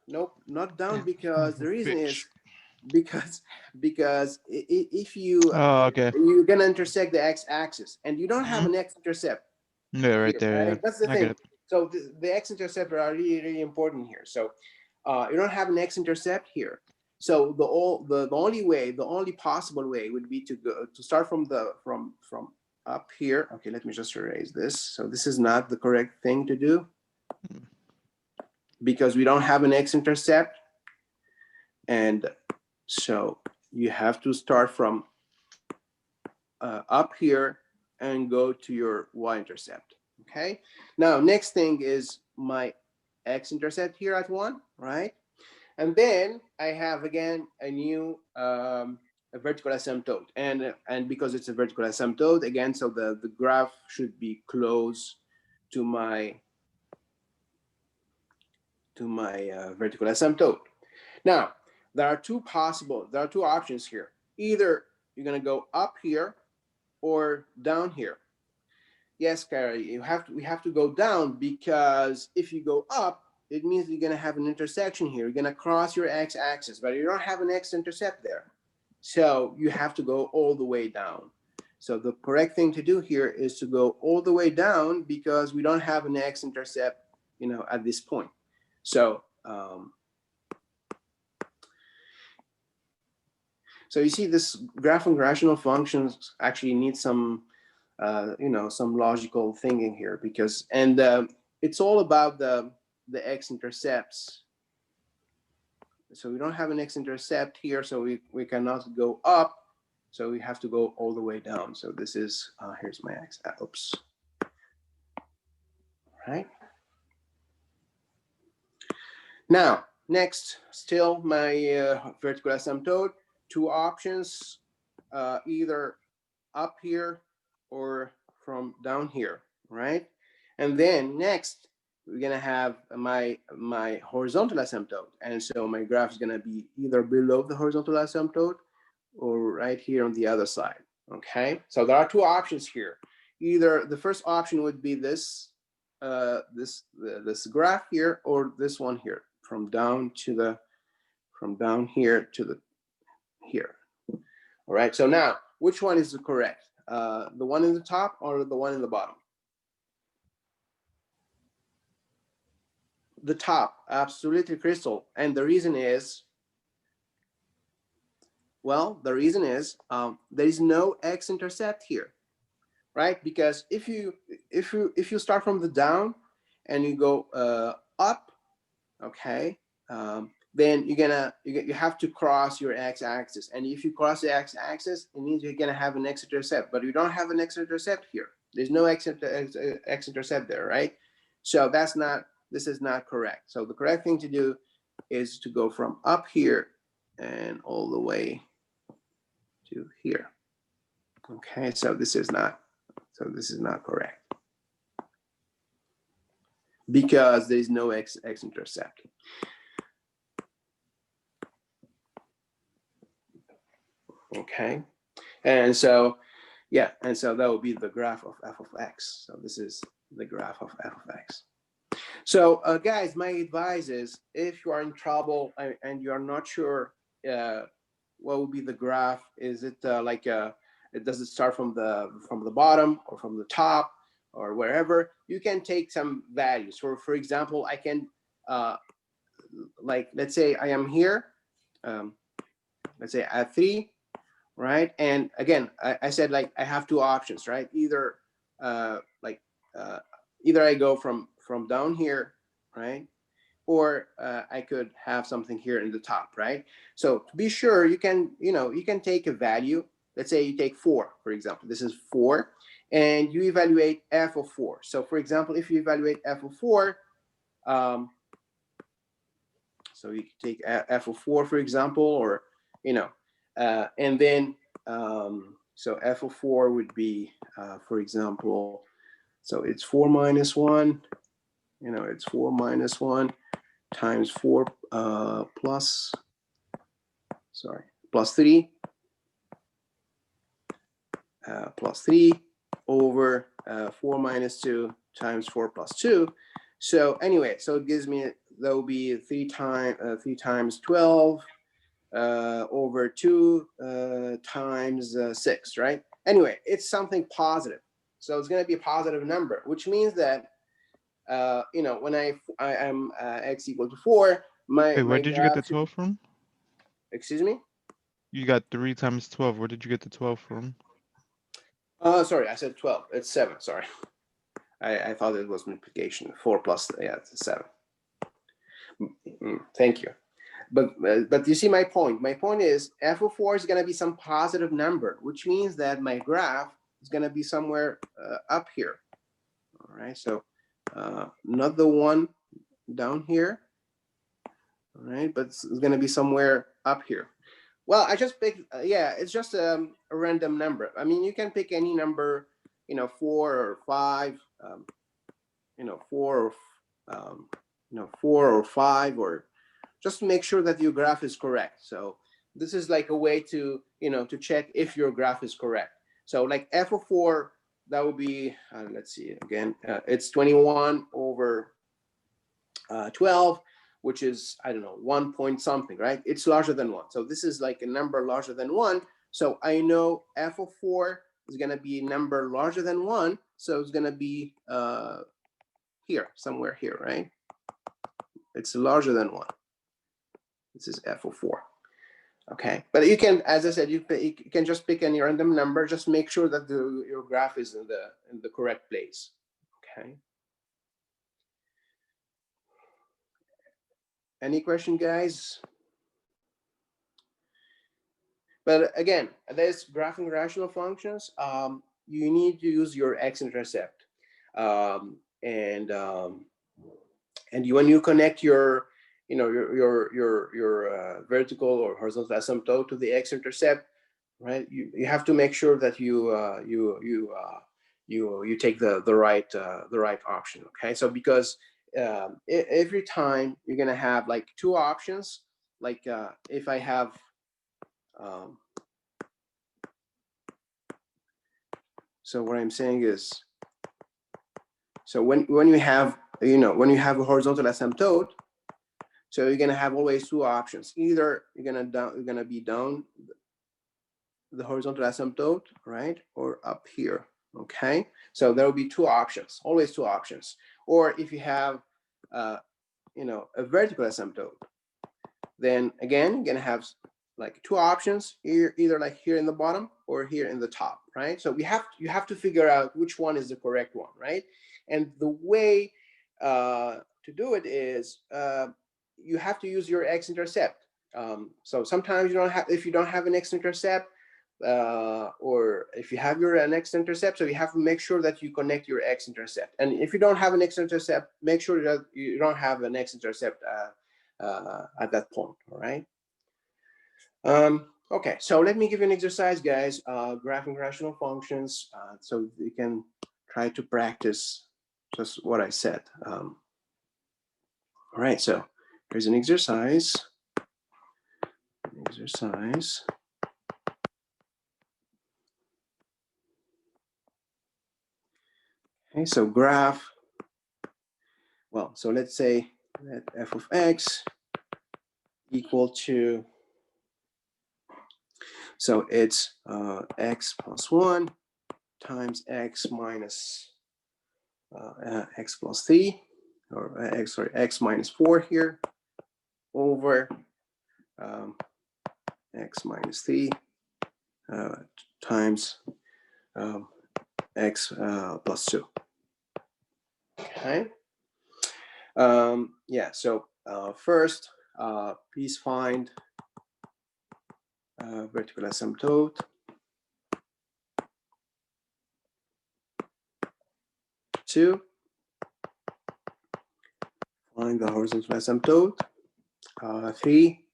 Nope, not down, because the reason is because if you okay. you're gonna intersect the x-axis, and you don't have an x-intercept. Yeah, right Here, there. right? Yeah. That's the I get thing. it. So the x-intercept are really, really important here. So you don't have an x-intercept here. So the only possible way would be to start from up here. Okay, let me just erase this. So this is not the correct thing to do, because we don't have an x-intercept. And so you have to start from up here and go to your y-intercept. Okay. Now, next thing is my x-intercept here at 1, right? And then I have again a new a vertical asymptote, and because it's a vertical asymptote again, so the graph should be close to my vertical asymptote. Now, there are two options here. Either you're going to go up here or down here. Yes, Carrie, we have to go down, because if you go up, it means you're going to have an intersection here. You're going to cross your x-axis, but you don't have an x-intercept there. So you have to go all the way down. So the correct thing to do here is to go all the way down, because we don't have an x-intercept, at this point. So, so you see, this graphing rational functions actually need some, some logical thinking here, because, it's all about the x-intercepts. So we don't have an x-intercept here, so we cannot go up. So we have to go all the way down. So this is, here's my x, oops. All right. Now, next, still my vertical asymptote, two options, either up here or from down here, right? And then next, we're gonna have my horizontal asymptote. And so my graph is gonna be either below the horizontal asymptote or right here on the other side, okay? So there are two options here. Either the first option would be this, this graph here, or this one here, from down here to here. All right, so now, which one is correct? The one in the top or the one in the bottom? The top, absolutely, Crystal. And the reason is, well, the reason is there is no x-intercept here, right? Because if you start from the down and you go up, okay, then you have to cross your x-axis, and if you cross the x-axis, it means you're gonna have an x-intercept, but you don't have an x-intercept here. There's no x-intercept there, right? So that's not this is not correct. So the correct thing to do is to go from up here and all the way to here. Okay, so this is not correct because there is no x-intercept. Okay, and so yeah, and so that will be the graph of f of x. So this is the graph of f of x. So guys, my advice is if you are in trouble and you are not sure what will be the graph, is it does it start from the bottom or from the top or wherever, you can take some values. For example, I can like, let's say I am here, let's say at 3, right? And again, I said like I have two options, right? Either either I go from down here, right? Or I could have something here in the top, right? So to be sure, you can take a value. Let's say you take 4, for example. This is 4, and you evaluate f of 4. So for example, if you evaluate f of 4, so you take f of 4, for example, or and then so f of 4 would be, for example, so it's 4 minus 1. It's 4 minus 1 times 4 plus 3 plus 3 over 4 minus 2 times 4 plus 2. So anyway, so it gives me, that will be 3 times 12 over 2 times 6, right? Anyway, it's something positive. So it's going to be a positive number, which means that when I am x equal to 4, Wait, where did you get the 12 from? Excuse me? You got 3 times 12. Where did you get the 12 from? Sorry, I said 12. It's 7. Sorry, I thought it was multiplication. 4 plus, yeah, it's 7. Thank you. But you see my point. My point is f of 4 is going to be some positive number, which means that my graph is going to be somewhere up here. All right, so not the one down here. All right, but it's going to be somewhere up here. Well, I just picked, yeah, it's just a random number. I mean, you can pick any number, 4 or 5, 4 or 5, or just to make sure that your graph is correct. So this is like a way to, to check if your graph is correct. So like f of 4, that would be, let's see again, it's 21 over 12, which is, I don't know, 1 point something, right? It's larger than 1. So this is like a number larger than 1. So I know f of 4 is going to be a number larger than 1. So it's going to be here, somewhere here, right? It's larger than 1. This is f of 4. Okay, but you can, as I said, you can just pick any random number. Just make sure that your graph is in the correct place. Okay. Any question, guys? But again, there's graphing rational functions. You need to use your x-intercept, and when you connect your vertical or horizontal asymptote to the x-intercept, right? You have to make sure that you take the right option. Okay, so because every time you're gonna have like two options, like if I have so what I'm saying is, so when you have when you have a horizontal asymptote, so you're gonna have always two options. Either you're gonna be down the horizontal asymptote, right, or up here. Okay, so there will be two options, always two options. Or if you have a vertical asymptote, then again you're gonna have like two options, either like here in the bottom or here in the top, right? So you have to figure out which one is the correct one, right? And the way to do it is you have to use your x-intercept. So sometimes if you don't have an x-intercept, or if you have your x-intercept, so you have to make sure that you connect your x-intercept. And if you don't have an x-intercept, make sure that you don't have an x-intercept at that point, all right? Okay, so let me give you an exercise, guys, graphing rational functions, so you can try to practice just what I said. All right, so here's an exercise. Okay, so graph, well, so let's say that f of x equal to, so it's x plus 1 times x minus x plus 3, or x minus 4 here, over x minus 3 times x plus 2. Okay. Yeah, so first, please find vertical asymptote. 2, find the horizontal asymptote. 3,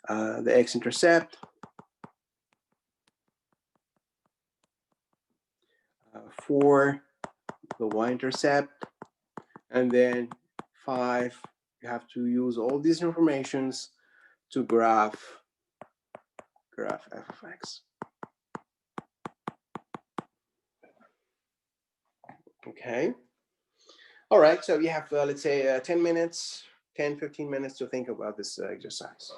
the x-intercept. 4, the y-intercept. And then 5, you have to use all these informations to graph f of x. Okay. All right, so you have, let's say, 10 minutes, 10, 15 minutes to think about this exercise.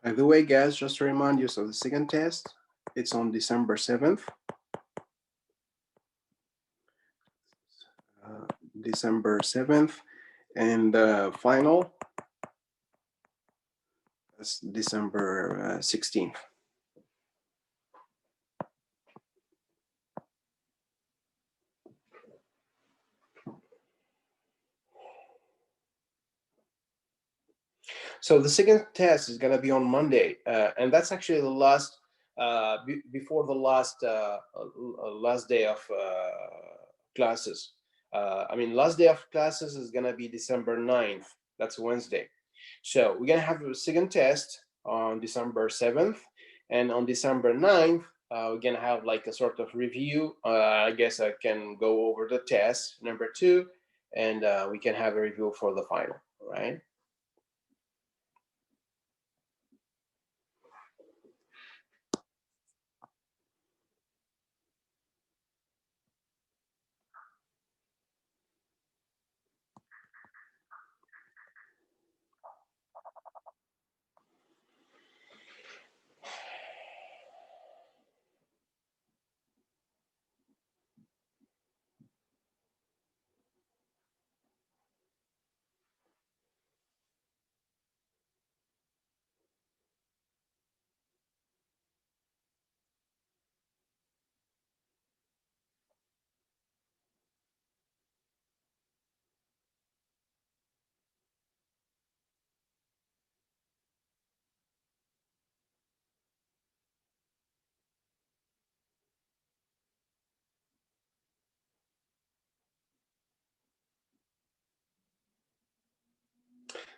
By the way, guys, just to remind you, so the second test, it's on December 7th. December 7th, and the final is December 16th. So the second test is going to be on Monday, and that's actually the last, before the last last day of classes. I mean, last day of classes is going to be December 9th. That's Wednesday. So we're going to have a second test on December 7th, and on December 9th, we're going to have like a sort of review. I guess I can go over the test number 2, and we can have a review for the final, right?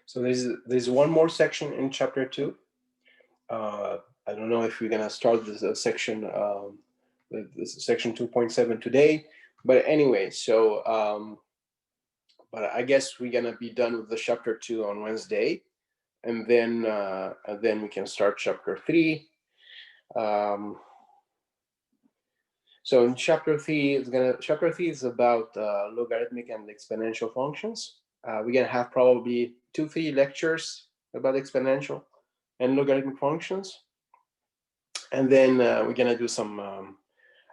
So there's one more section in chapter 2. I don't know if we're gonna start this section, this section 2.7 today, but anyway, so but I guess we're gonna be done with the chapter 2 on Wednesday, and then we can start chapter 3. So in chapter 3, chapter 3 is about logarithmic and exponential functions. We're gonna have probably 2-3 lectures about exponential and logarithmic functions, and then we're gonna do some,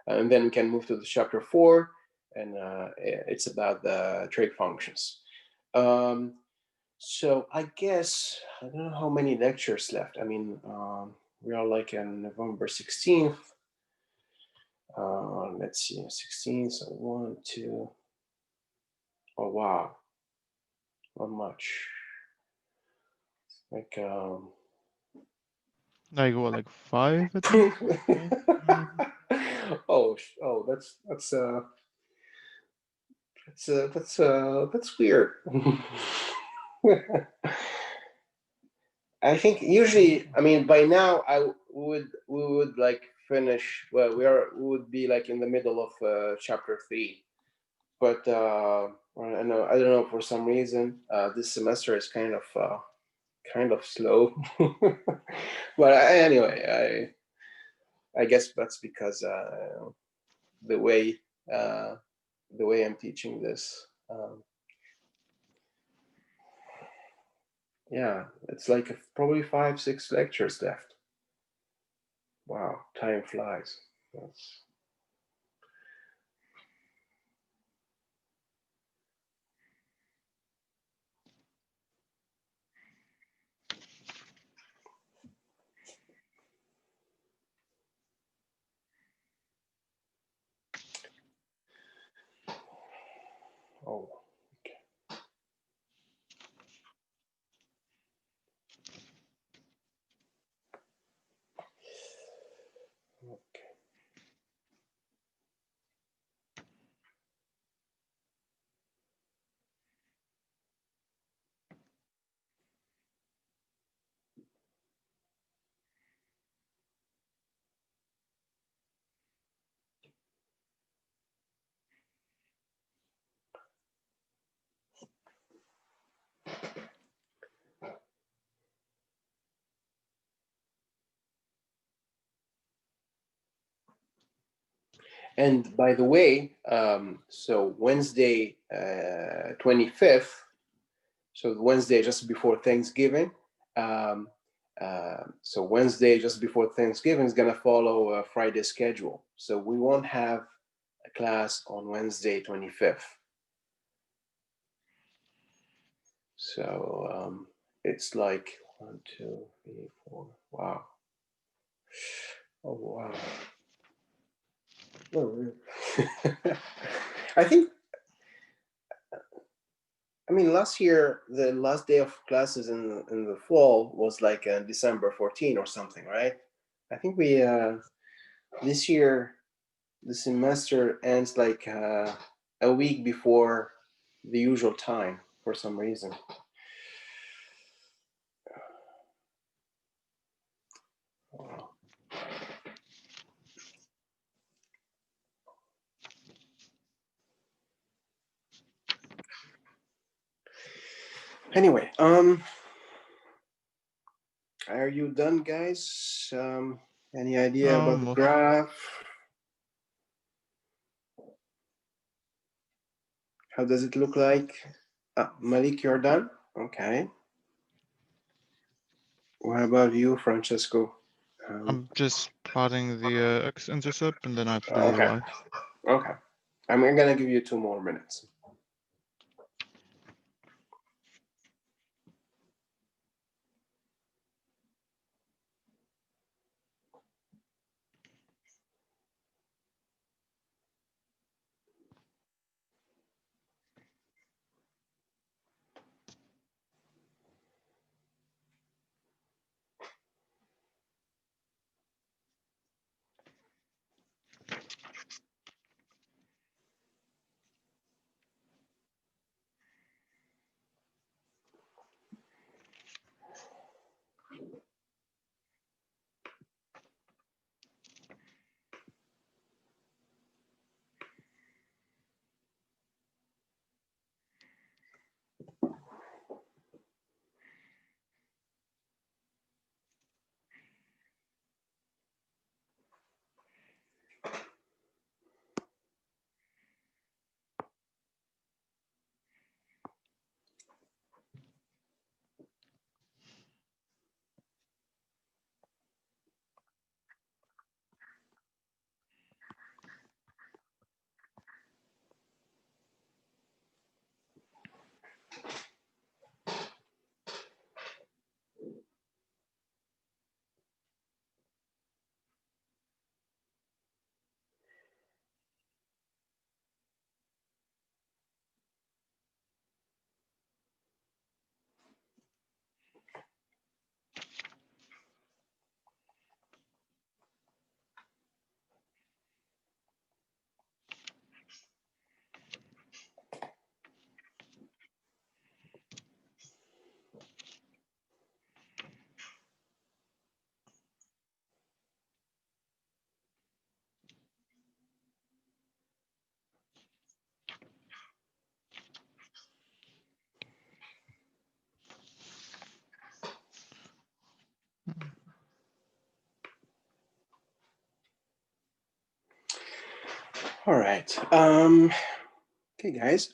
and then we can move to the chapter 4, and it's about the trig functions. So I guess I don't know how many lectures left. I mean, we are like on November 16th. Let's see, 16th. So 1, 2. Oh wow, not much. Like Like 5 at least? oh, that's weird. I think usually, I mean, by now we would like finish. Well, we would be like in the middle of chapter 3, but I don't know, for some reason this semester is kind of slow. But anyway, I guess that's because the way I'm teaching this. Yeah, it's like probably 5-6 lectures left. Wow, time flies. That's... Oh, okay. Okay. And by the way, so Wednesday, 25th, so Wednesday just before Thanksgiving, So Wednesday, just before Thanksgiving, is going to follow a Friday schedule. So we won't have a class on Wednesday, 25th. So it's like 1, 2, 3, 4. Wow. Oh, wow. Oh, I think, I mean, last year, the last day of classes in the fall was like December 14 or something, right? I think we, this year, the semester ends like a week before the usual time for some reason. Wow. Anyway, are you done, guys? Any idea about the graph? How does it look like? Malik, you're done? Okay. What about you, Francesco? I'm just plotting the x-intercept, and then I have to do the Okay. y. Okay. I'm gonna give you 2 more minutes. All right. Okay, guys.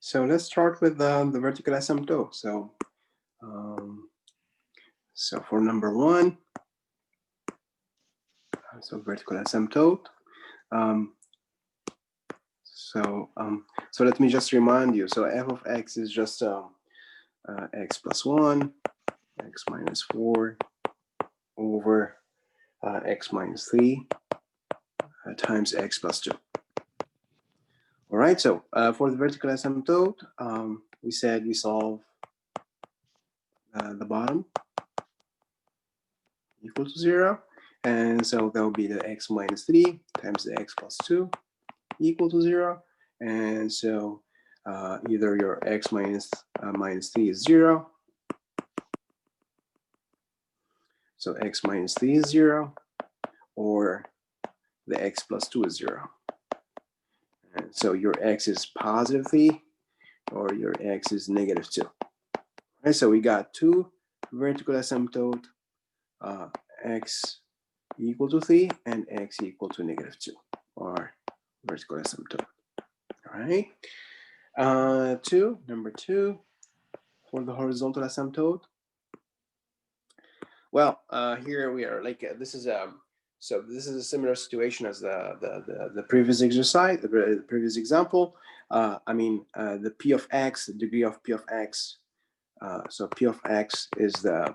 So let's start with the vertical asymptote. So for number 1, so vertical asymptote. So let me just remind you. So f of x is just x plus 1, x minus 4 over x minus 3 times x plus 2. All right, so for the vertical asymptote, we said we solve the bottom equal to 0. And so that will be the x minus 3 times the x plus 2 equal to 0. And so either your x minus 3 is 0. So x minus 3 is 0, or the x plus 2 is 0. And so your x is positive 3, or your x is negative 2. Right, so we got 2 vertical asymptote, x equal to 3 and x equal to negative 2, or vertical asymptote. All right. Number 2, for the horizontal asymptote, Well, here we are. Like this is so this is a similar situation as the previous exercise, the previous example. I mean, the p of x, the degree of p of x. So p of x is the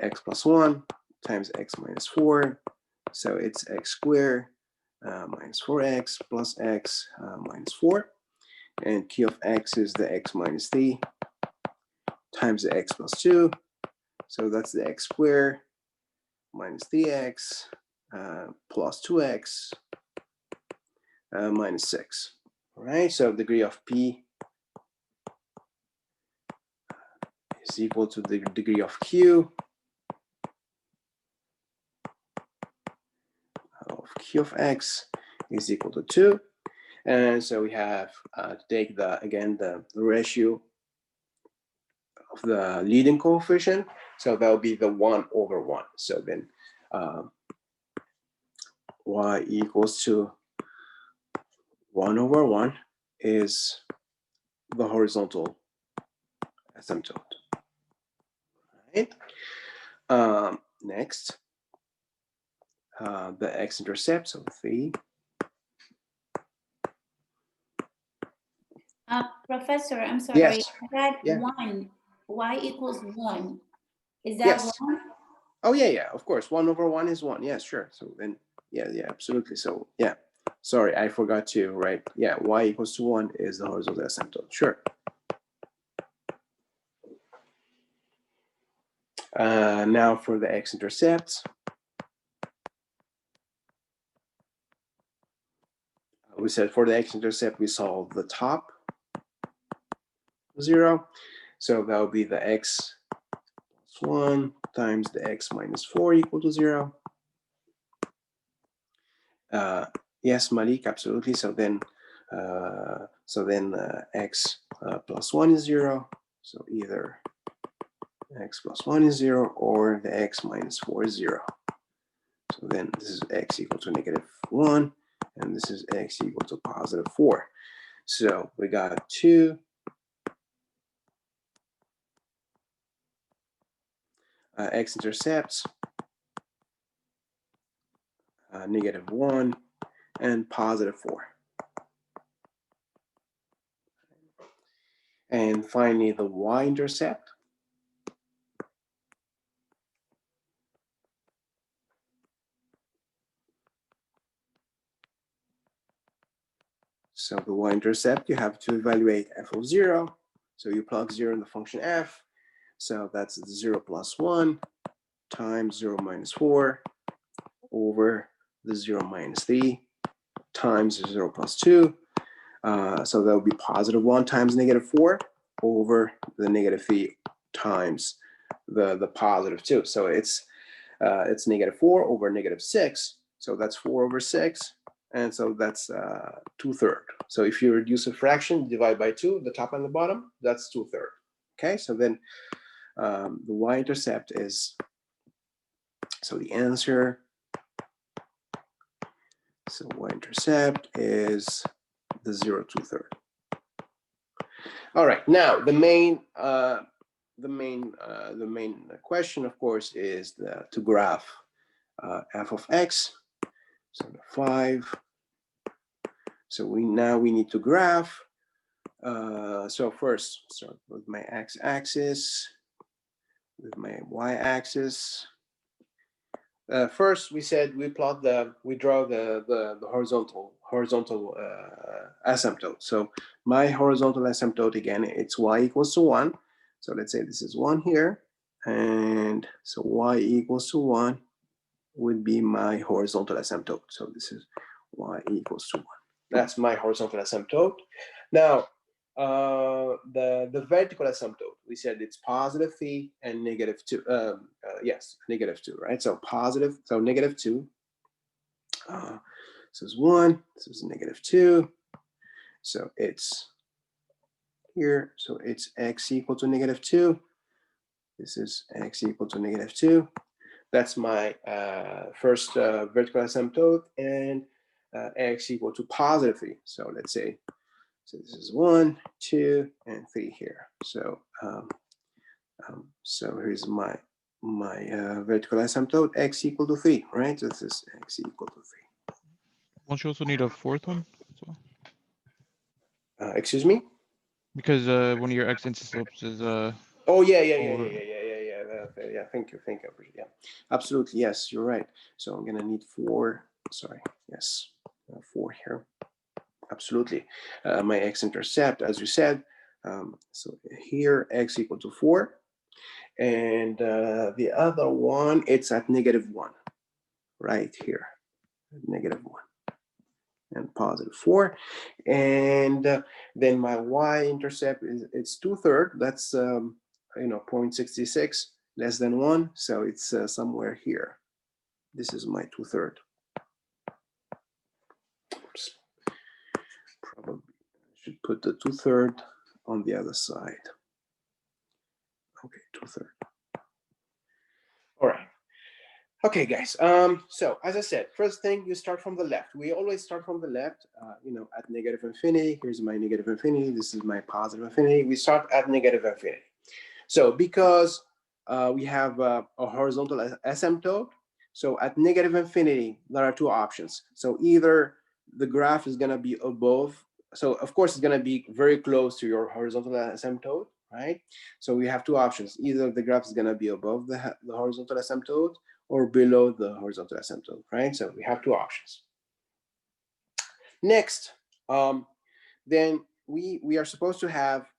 x plus 1 times x minus 4. So it's x squared minus 4x plus x minus 4. And q of x is the x minus 3 times the x plus 2. So that's the x squared minus 3x plus 2x minus 6. All right, so degree of p is equal to the degree of q of x is equal to 2. And so we have to take the ratio of the leading coefficient. So that will be the 1/1. So then y equals to 1/1 is the horizontal asymptote. Right? Next, the x-intercept, so 3. Professor, I'm sorry. Yes. That Yeah. 1, y equals 1. Is that Yes. wrong? Oh yeah, of course. 1/1 is 1. Yeah, sure. So then, yeah, absolutely. So yeah. Sorry, I forgot to write. Yeah, y equals to 1 is the horizontal asymptote. Sure. Now for the x-intercepts. We said for the x-intercept, we solve the top 0. So that will be the x plus 1 times the x minus 4 equal to 0. Yes, Malik, absolutely. So then x plus 1 is 0. So either x plus 1 is 0 or the x minus 4 is 0. So then this is x equal to -1, and this is x equal to +4. So we got 2 x-intercepts, -1 and +4. And finally, the y-intercept. So the y-intercept, you have to evaluate f of 0. So you plug 0 in the function f. So that's 0 plus 1 times 0 minus 4 over the 0 minus 3 times 0 plus 2. So that would be +1 times -4 over the -3 times the +2. So it's -4 over -6. So that's 4 over 6. And so that's 2/3. So if you reduce a fraction, divide by 2, the top and the bottom, that's 2/3. Okay, so then the y-intercept is, so the answer, so y-intercept is the 0 2/3. All right, now the main question, of course, is to graph f of x. So the 5. So we need to graph. So first, start with my x-axis, with my y-axis. First, we said we draw the horizontal asymptote. So my horizontal asymptote, again, it's y equals to 1. So let's say this is 1 here, and so y equals to 1 would be my horizontal asymptote. So this is y equals to 1. That's my horizontal asymptote. Now, the vertical asymptote, we said it's +3 and -2. Yes, -2, right? So positive, so -2. This is 1, this is -2. So it's here, so it's x equal to -2. This is x equal to -2. That's my first vertical asymptote, and x equal to +3. So let's say, so this is 1, 2, and 3 here. So so here's my vertical asymptote x equal to 3, right? So this is x equal to 3. Won't you also need a fourth one as well? Excuse me? Because one of your x-intercepts is Oh yeah, yeah. Thank you. Yeah, absolutely. Yes, you're right. So I'm gonna need 4. Sorry. Yes, 4 here. Absolutely. My x-intercept, as you said. So here x equal to 4, and the other one it's at -1, right here, -1 and +4, and then my y-intercept is it's 2/3. That's 0.66 less than 1, so it's somewhere here. This is my 2/3. Oops. Probably should put the 2/3 on the other side. Okay, 2/3. All right. Okay, guys. So as I said, first thing, you start from the left. We always start from the left. At negative infinity. Here's my negative infinity. This is my positive infinity. We start at negative infinity. So because we have a horizontal asymptote, so at negative infinity, there are 2 options. So either the graph is going to be above. So of course, it's going to be very close to your horizontal asymptote, right? So we have 2 options. Either the graph is going to be above the horizontal asymptote or below the horizontal asymptote, right? So we have 2 options. Next, then we are supposed to have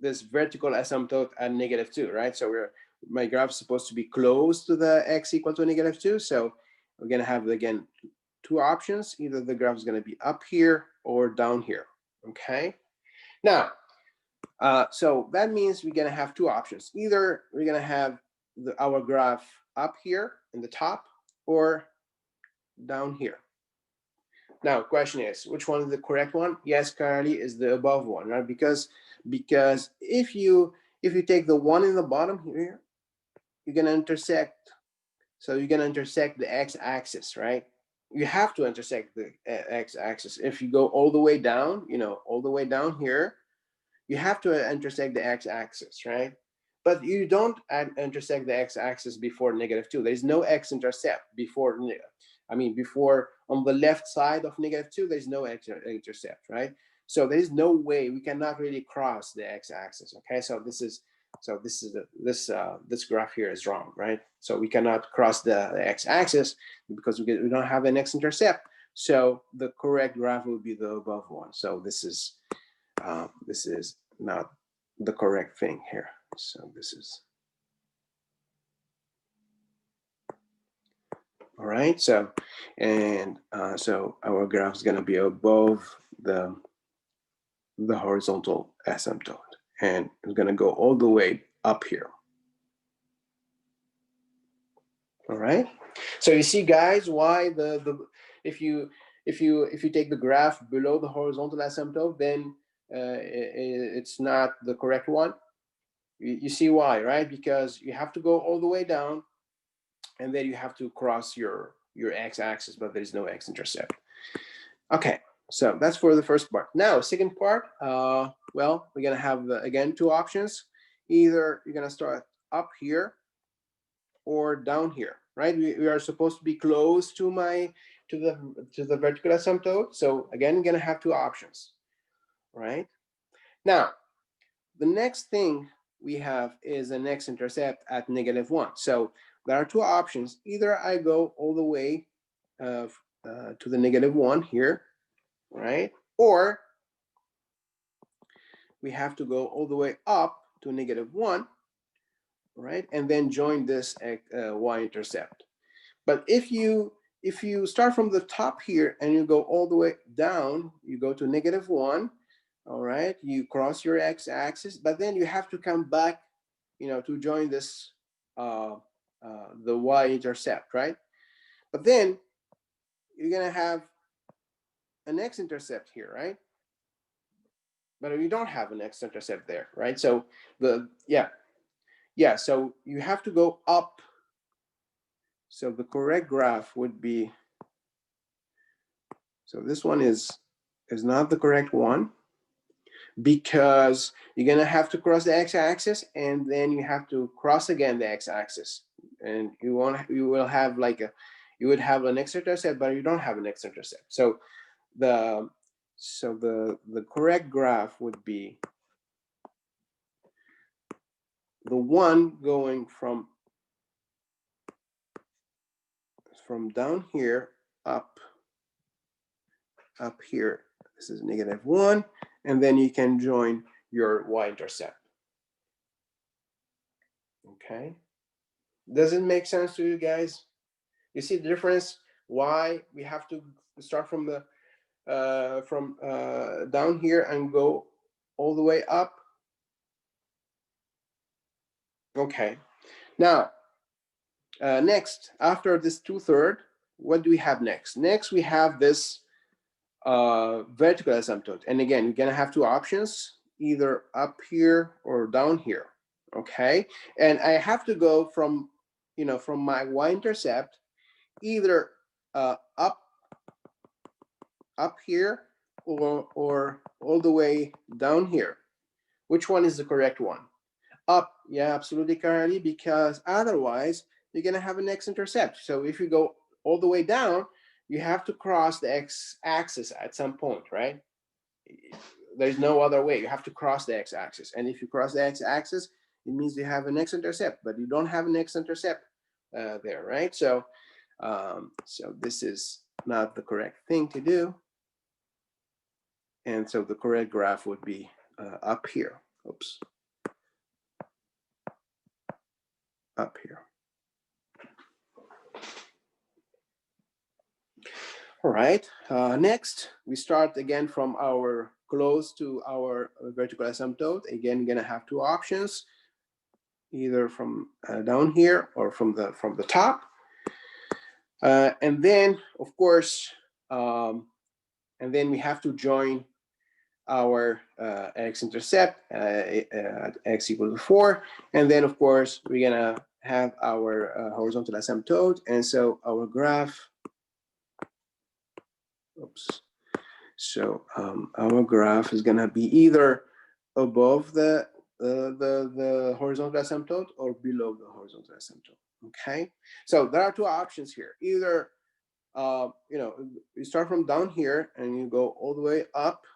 this vertical asymptote at -2, right? So my graph is supposed to be close to the x equal to -2. So we're gonna have again 2 options. Either the graph is gonna be up here or down here. Okay. Now, so that means we're gonna have 2 options. Either we're gonna have our graph up here in the top or down here. Now, question is, which one is the correct one? Yes, currently is the above one, right? Because if you take the one in the bottom here, you're gonna intersect. So you're gonna intersect the x-axis, right? You have to intersect the x-axis. If you go all the way down, all the way down here, you have to intersect the x-axis, right? But you don't intersect the x-axis before -2. There's no x-intercept before. Before on the left side of -2, there's no x-intercept, right? So there is no way we cannot really cross the x-axis. Okay, so this graph here is wrong, right? So we cannot cross the x-axis because we don't have an x-intercept. So the correct graph will be the above one. So this is not the correct thing here. So this is all right. So so our graph is going to be above the horizontal asymptote, and it's going to go all the way up here. All right. So you see, guys, why if you take the graph below the horizontal asymptote, then it's not the correct one. You see why, right? Because you have to go all the way down, and then you have to cross your x-axis, but there's no x-intercept. Okay, so that's for the first part. Now, second part, well, we're gonna have again 2 options. Either you're gonna start up here or down here, right? We are supposed to be close to the vertical asymptote. So again, we're gonna have 2 options, right? Now, the next thing we have is an x-intercept at -1. So there are 2 options. Either I go all the way to the -1 here, right? Or we have to go all the way up to -1, right? And then join this y-intercept. But if you start from the top here and you go all the way down, you go to -1, all right? You cross your x-axis, but then you have to come back, to join this the y-intercept, right? But then you're gonna have an x-intercept here, right? But you don't have an x-intercept there, right? So so you have to go up. So the correct graph would be, so this one is not the correct one, because you're gonna have to cross the x-axis, and then you have to cross again the x-axis, and you will have like you would have an x-intercept, but you don't have an x-intercept. So the correct graph would be the one going from down here up here. This is -1, and then you can join your y-intercept. Okay, does it make sense to you guys? You see the difference? Why we have to start from the down here and go all the way up? Okay, now next, after this 2/3, what do we have next? Next we have this vertical asymptote, and again, you're gonna have two options, either up here or down here. Okay, and I have to go from, you know, from my y-intercept either up here or all the way down here. Which one is the correct one? Up, yeah, absolutely, Carly, because otherwise you're gonna have an x-intercept. So if you go all the way down, you have to cross the x-axis at some point, right? There's no other way. You have to cross the x-axis, and if you cross the x-axis, it means you have an x-intercept, but you don't have an x-intercept there, right? So so this is not the correct thing to do, and so the correct graph would be up here. Oops, up here. All right, next we start again from our close to our vertical asymptote. Again, you're gonna have two options, either from down here or from the top. And then, of course, and then we have to join our x-intercept at x = 4. And then, of course, we're gonna have our horizontal asymptote. And so our graph, oops. So our graph is gonna be either above the horizontal asymptote or below the horizontal asymptote. Okay, so there are two options here. Either you know, you start from down here and you go all the way up,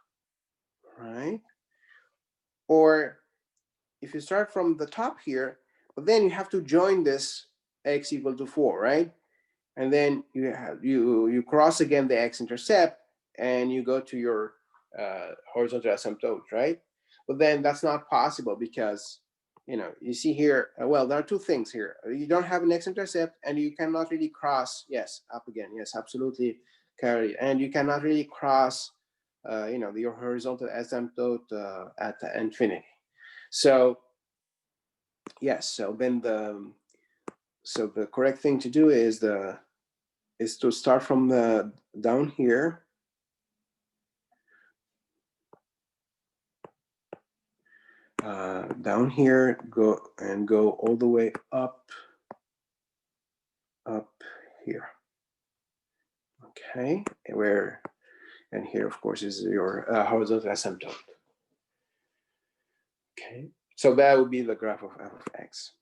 right? Or if you start from the top here, but then you have to join this x = 4, right? And then you cross again the x-intercept and you go to your horizontal asymptote, right? But then that's not possible because, you know, you see here, well, there are two things here. You don't have an x-intercept and you cannot really cross, yes, up again, yes, absolutely, Carrie. And you cannot really cross, you know, your horizontal asymptote at infinity. So, yes, so then the correct thing to do is to start from the down here. Down here, go all the way up here. Okay, and here, of course, is your horizontal asymptote. Okay, so that would be the graph of f of x.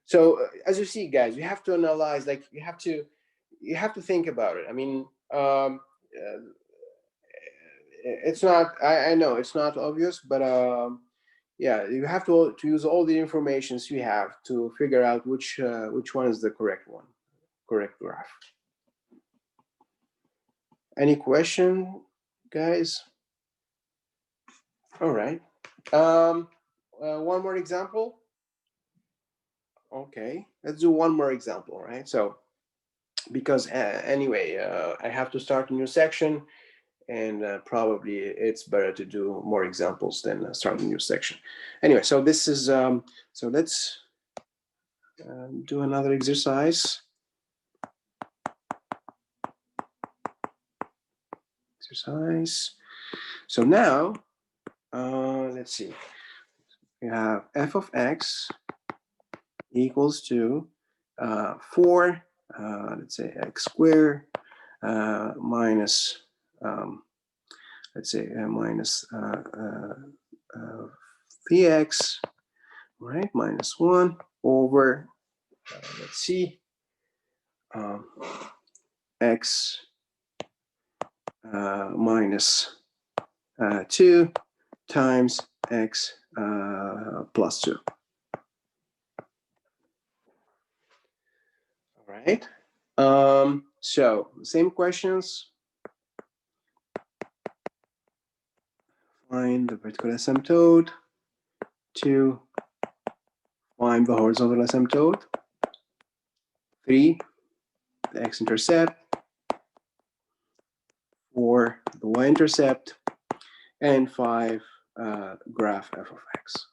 So as you see, guys, you have to analyze, like you have to think about it. I mean, it's not, I know it's not obvious, but yeah, you have to use all the informations you have to figure out which one is the correct graph. Any question, guys? All right. One more example. Okay, let's do one more example, right? So, because anyway, I have to start a new section, and probably it's better to do more examples than start a new section. Anyway, so this is, so let's do another exercise. So now, let's see. We have f of x equals to 4, let's say x squared minus, let's say minus 3x, right? Minus 1 over, let's see, x minus 2 times x plus 2. All right. So same questions. Find the vertical asymptote. 2, find the horizontal asymptote. 3, the x-intercept. 4, the y-intercept. And 5, graph f of x.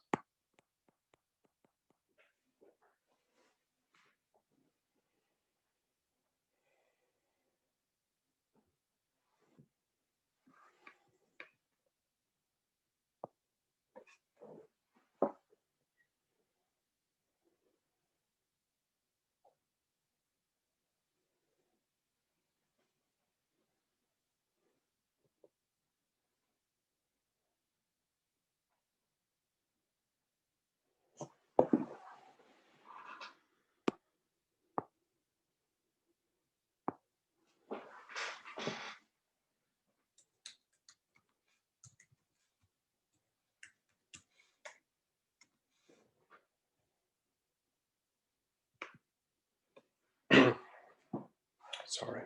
Sorry.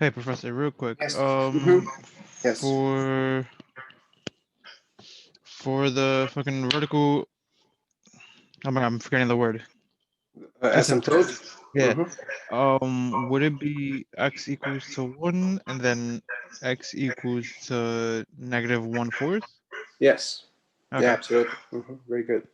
Hey, Professor, real quick. Yes. Mhm. Yes. For the fucking vertical, oh my God, I'm forgetting the word. Asymptote. Yeah. Mhm. Would it be x equals to 1 and then x equals to negative 1/4? Yes. Yeah, Okay. absolutely. Very good.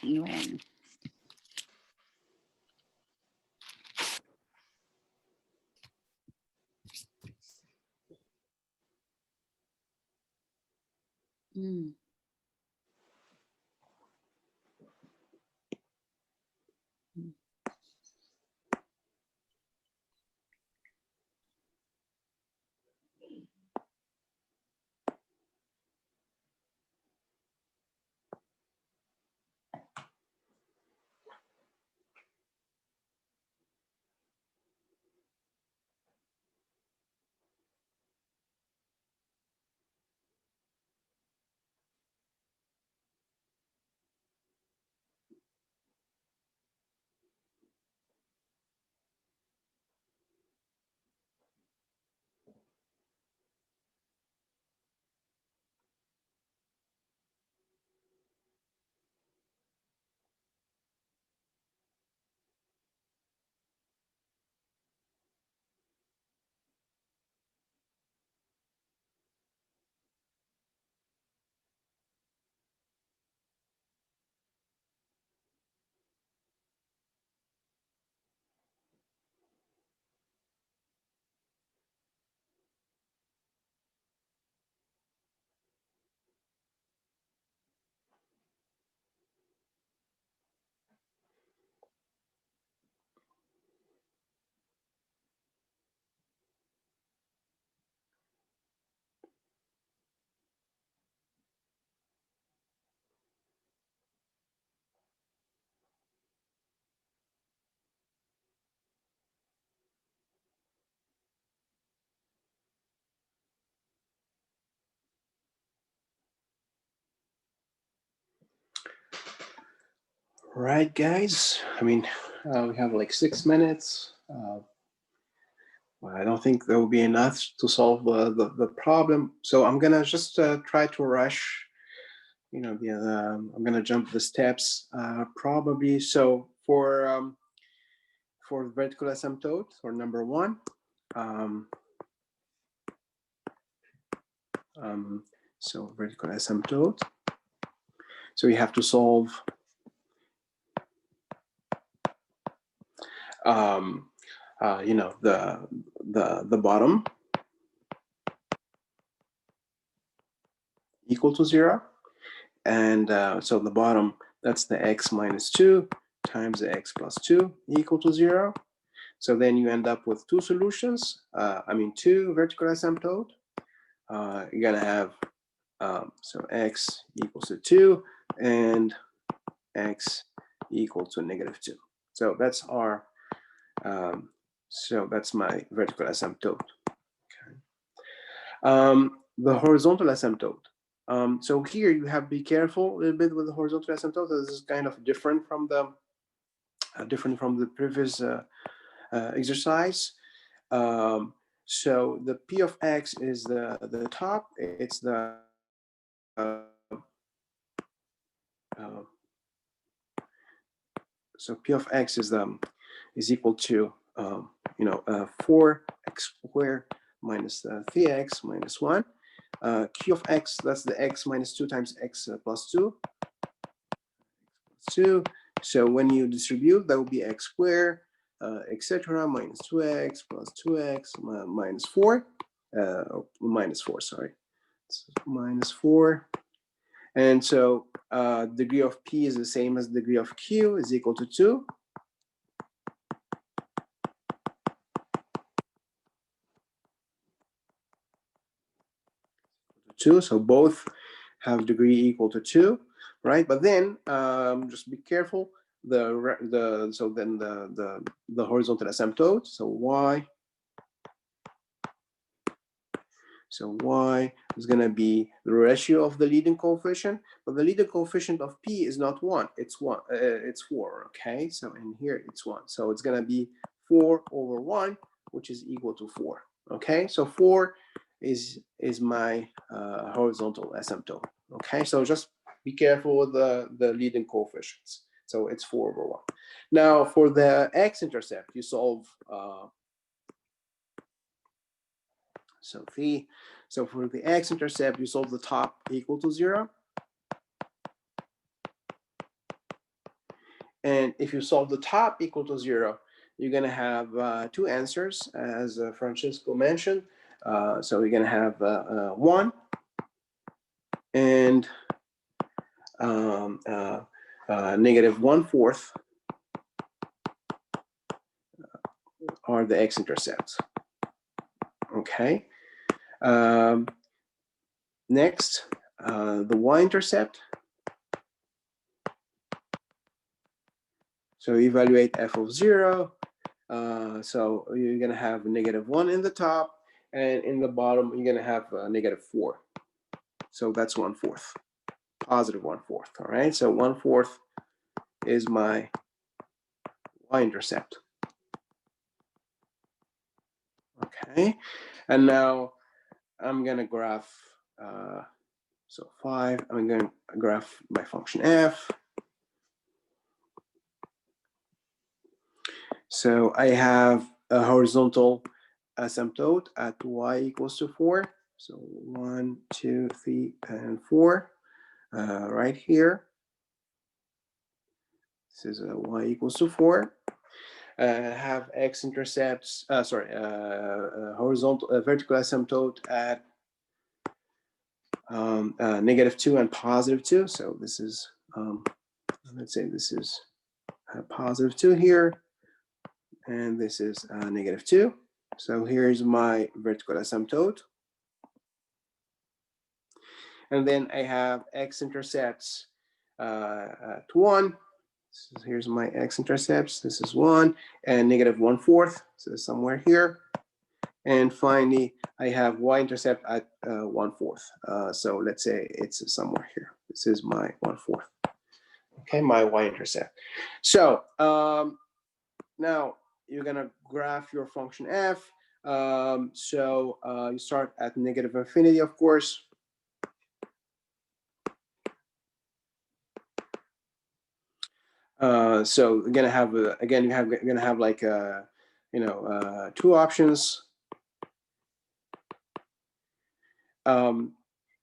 Bueno. Mm. Right, guys. I mean, we have like 6 minutes. Well, I don't think there will be enough to solve the problem. So I'm gonna just try to rush. You know, I'm gonna jump the steps probably. So for vertical asymptote, or number one, so vertical asymptote. So you have to solve you know, the bottom equal to 0, and so the bottom, that's the x minus 2 times the x plus 2 equal to 0. So then you end up with two solutions. I mean, two vertical asymptote. You're gonna have so x equals to 2 and x equal to -2. So that's our so that's my vertical asymptote. Okay. The horizontal asymptote. So here you have to be careful a little bit with the horizontal asymptote. This is kind of different from the previous exercise. So the p of x is the top. It's the so p of x is equal to 4x squared minus 3x minus 1. Q of x, that's the x minus 2 times x plus 2. 2. So when you distribute, that will be x squared, etc. minus 2x plus 2x minus 4. Minus 4, sorry. It's minus 4. And so degree of p is the same as degree of q, is equal to 2. So both have degree equal to 2, right? But then just be careful. So then the horizontal asymptote. So y. So y is going to be the ratio of the leading coefficient, but the leading coefficient of p is not 1. It's 1. It's 4. Okay. So in here it's 1. So it's going to be 4 over 1, which is equal to 4. Okay. So 4 is my horizontal asymptote. Okay. So just be careful with the leading coefficients. So it's 4 over 1. Now for the x-intercept, you solve so phi. So for the x-intercept, you solve the top equal to 0. And if you solve the top equal to 0, you're going to have two answers, as Francisco mentioned. So you're going to have 1 and -1/4 are the x-intercepts. Okay. Next, the y-intercept. So evaluate f of 0. So you're going to have -1 in the top, and in the bottom, you're going to have -4. So that's 1/4, positive 1/4. All right. So 1/4 is my y-intercept. Okay. And now I'm going to graph. So 5. I'm going to graph my function f. So I have a horizontal asymptote at y equals to 4. So 1, 2, 3, and 4 right here. This is y equals to 4. Have x-intercepts, horizontal, vertical asymptote at -2 and +2. So this is, let's say this is +2 here. And this is -2. So here's my vertical asymptote. And then I have x-intercepts at 1. So here's my x-intercepts. This is 1 and -1/4. So somewhere here. And finally, I have y-intercept at 1/4. So let's say it's somewhere here. This is my 1/4. Okay, my y-intercept. So now you're gonna graph your function f. So you start at negative infinity, of course. So you're gonna have again, you're gonna have like two options.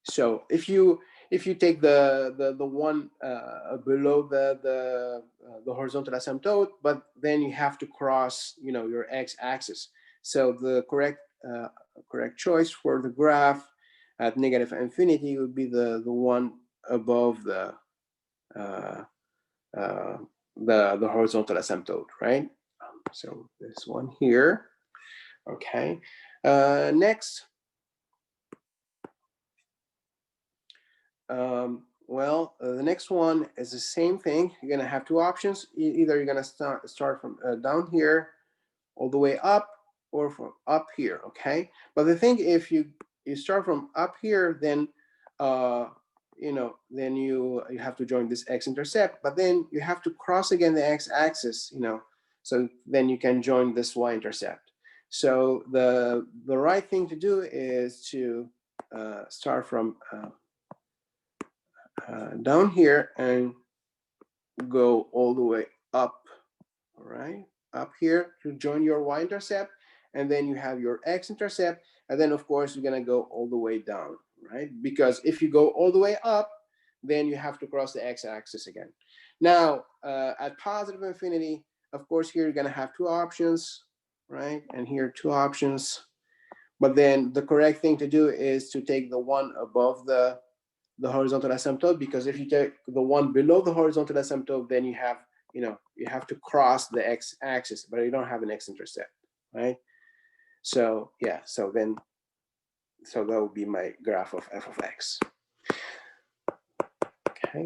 So if you take the one below the horizontal asymptote, but then you have to cross your x-axis. So the correct choice for the graph at negative infinity would be the one above the horizontal asymptote, right? So this one here. Okay. Next. The next one is the same thing. You're gonna have two options. Either you're gonna start from down here all the way up, or from up here. Okay. But the thing, if you start from up here, then then you have to join this x-intercept, but then you have to cross again the x-axis. So then you can join this y-intercept. So the right thing to do is to start from down here and go all the way up. All right, up here to join your y-intercept, and then you have your x-intercept, and then of course you're gonna go all the way down, right? Because if you go all the way up, then you have to cross the x-axis again. Now at positive infinity, of course, here you're gonna have two options, right? And here two options. But then the correct thing to do is to take the one above the horizontal asymptote, because if you take the one below the horizontal asymptote, then you have to cross the x-axis, but you don't have an x-intercept, right? So yeah, so that would be my graph of f of x. Okay,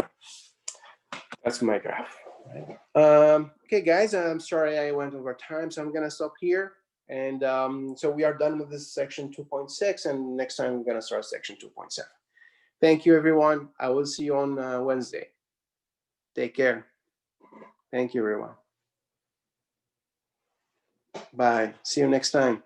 that's my graph. Right? Okay, guys, I'm sorry I went over time, so I'm gonna stop here. And so we are done with this section 2.6, and next time we're gonna start section 2.7. Thank you, everyone. I will see you on Wednesday. Take care. Thank you, everyone. Bye. See you next time.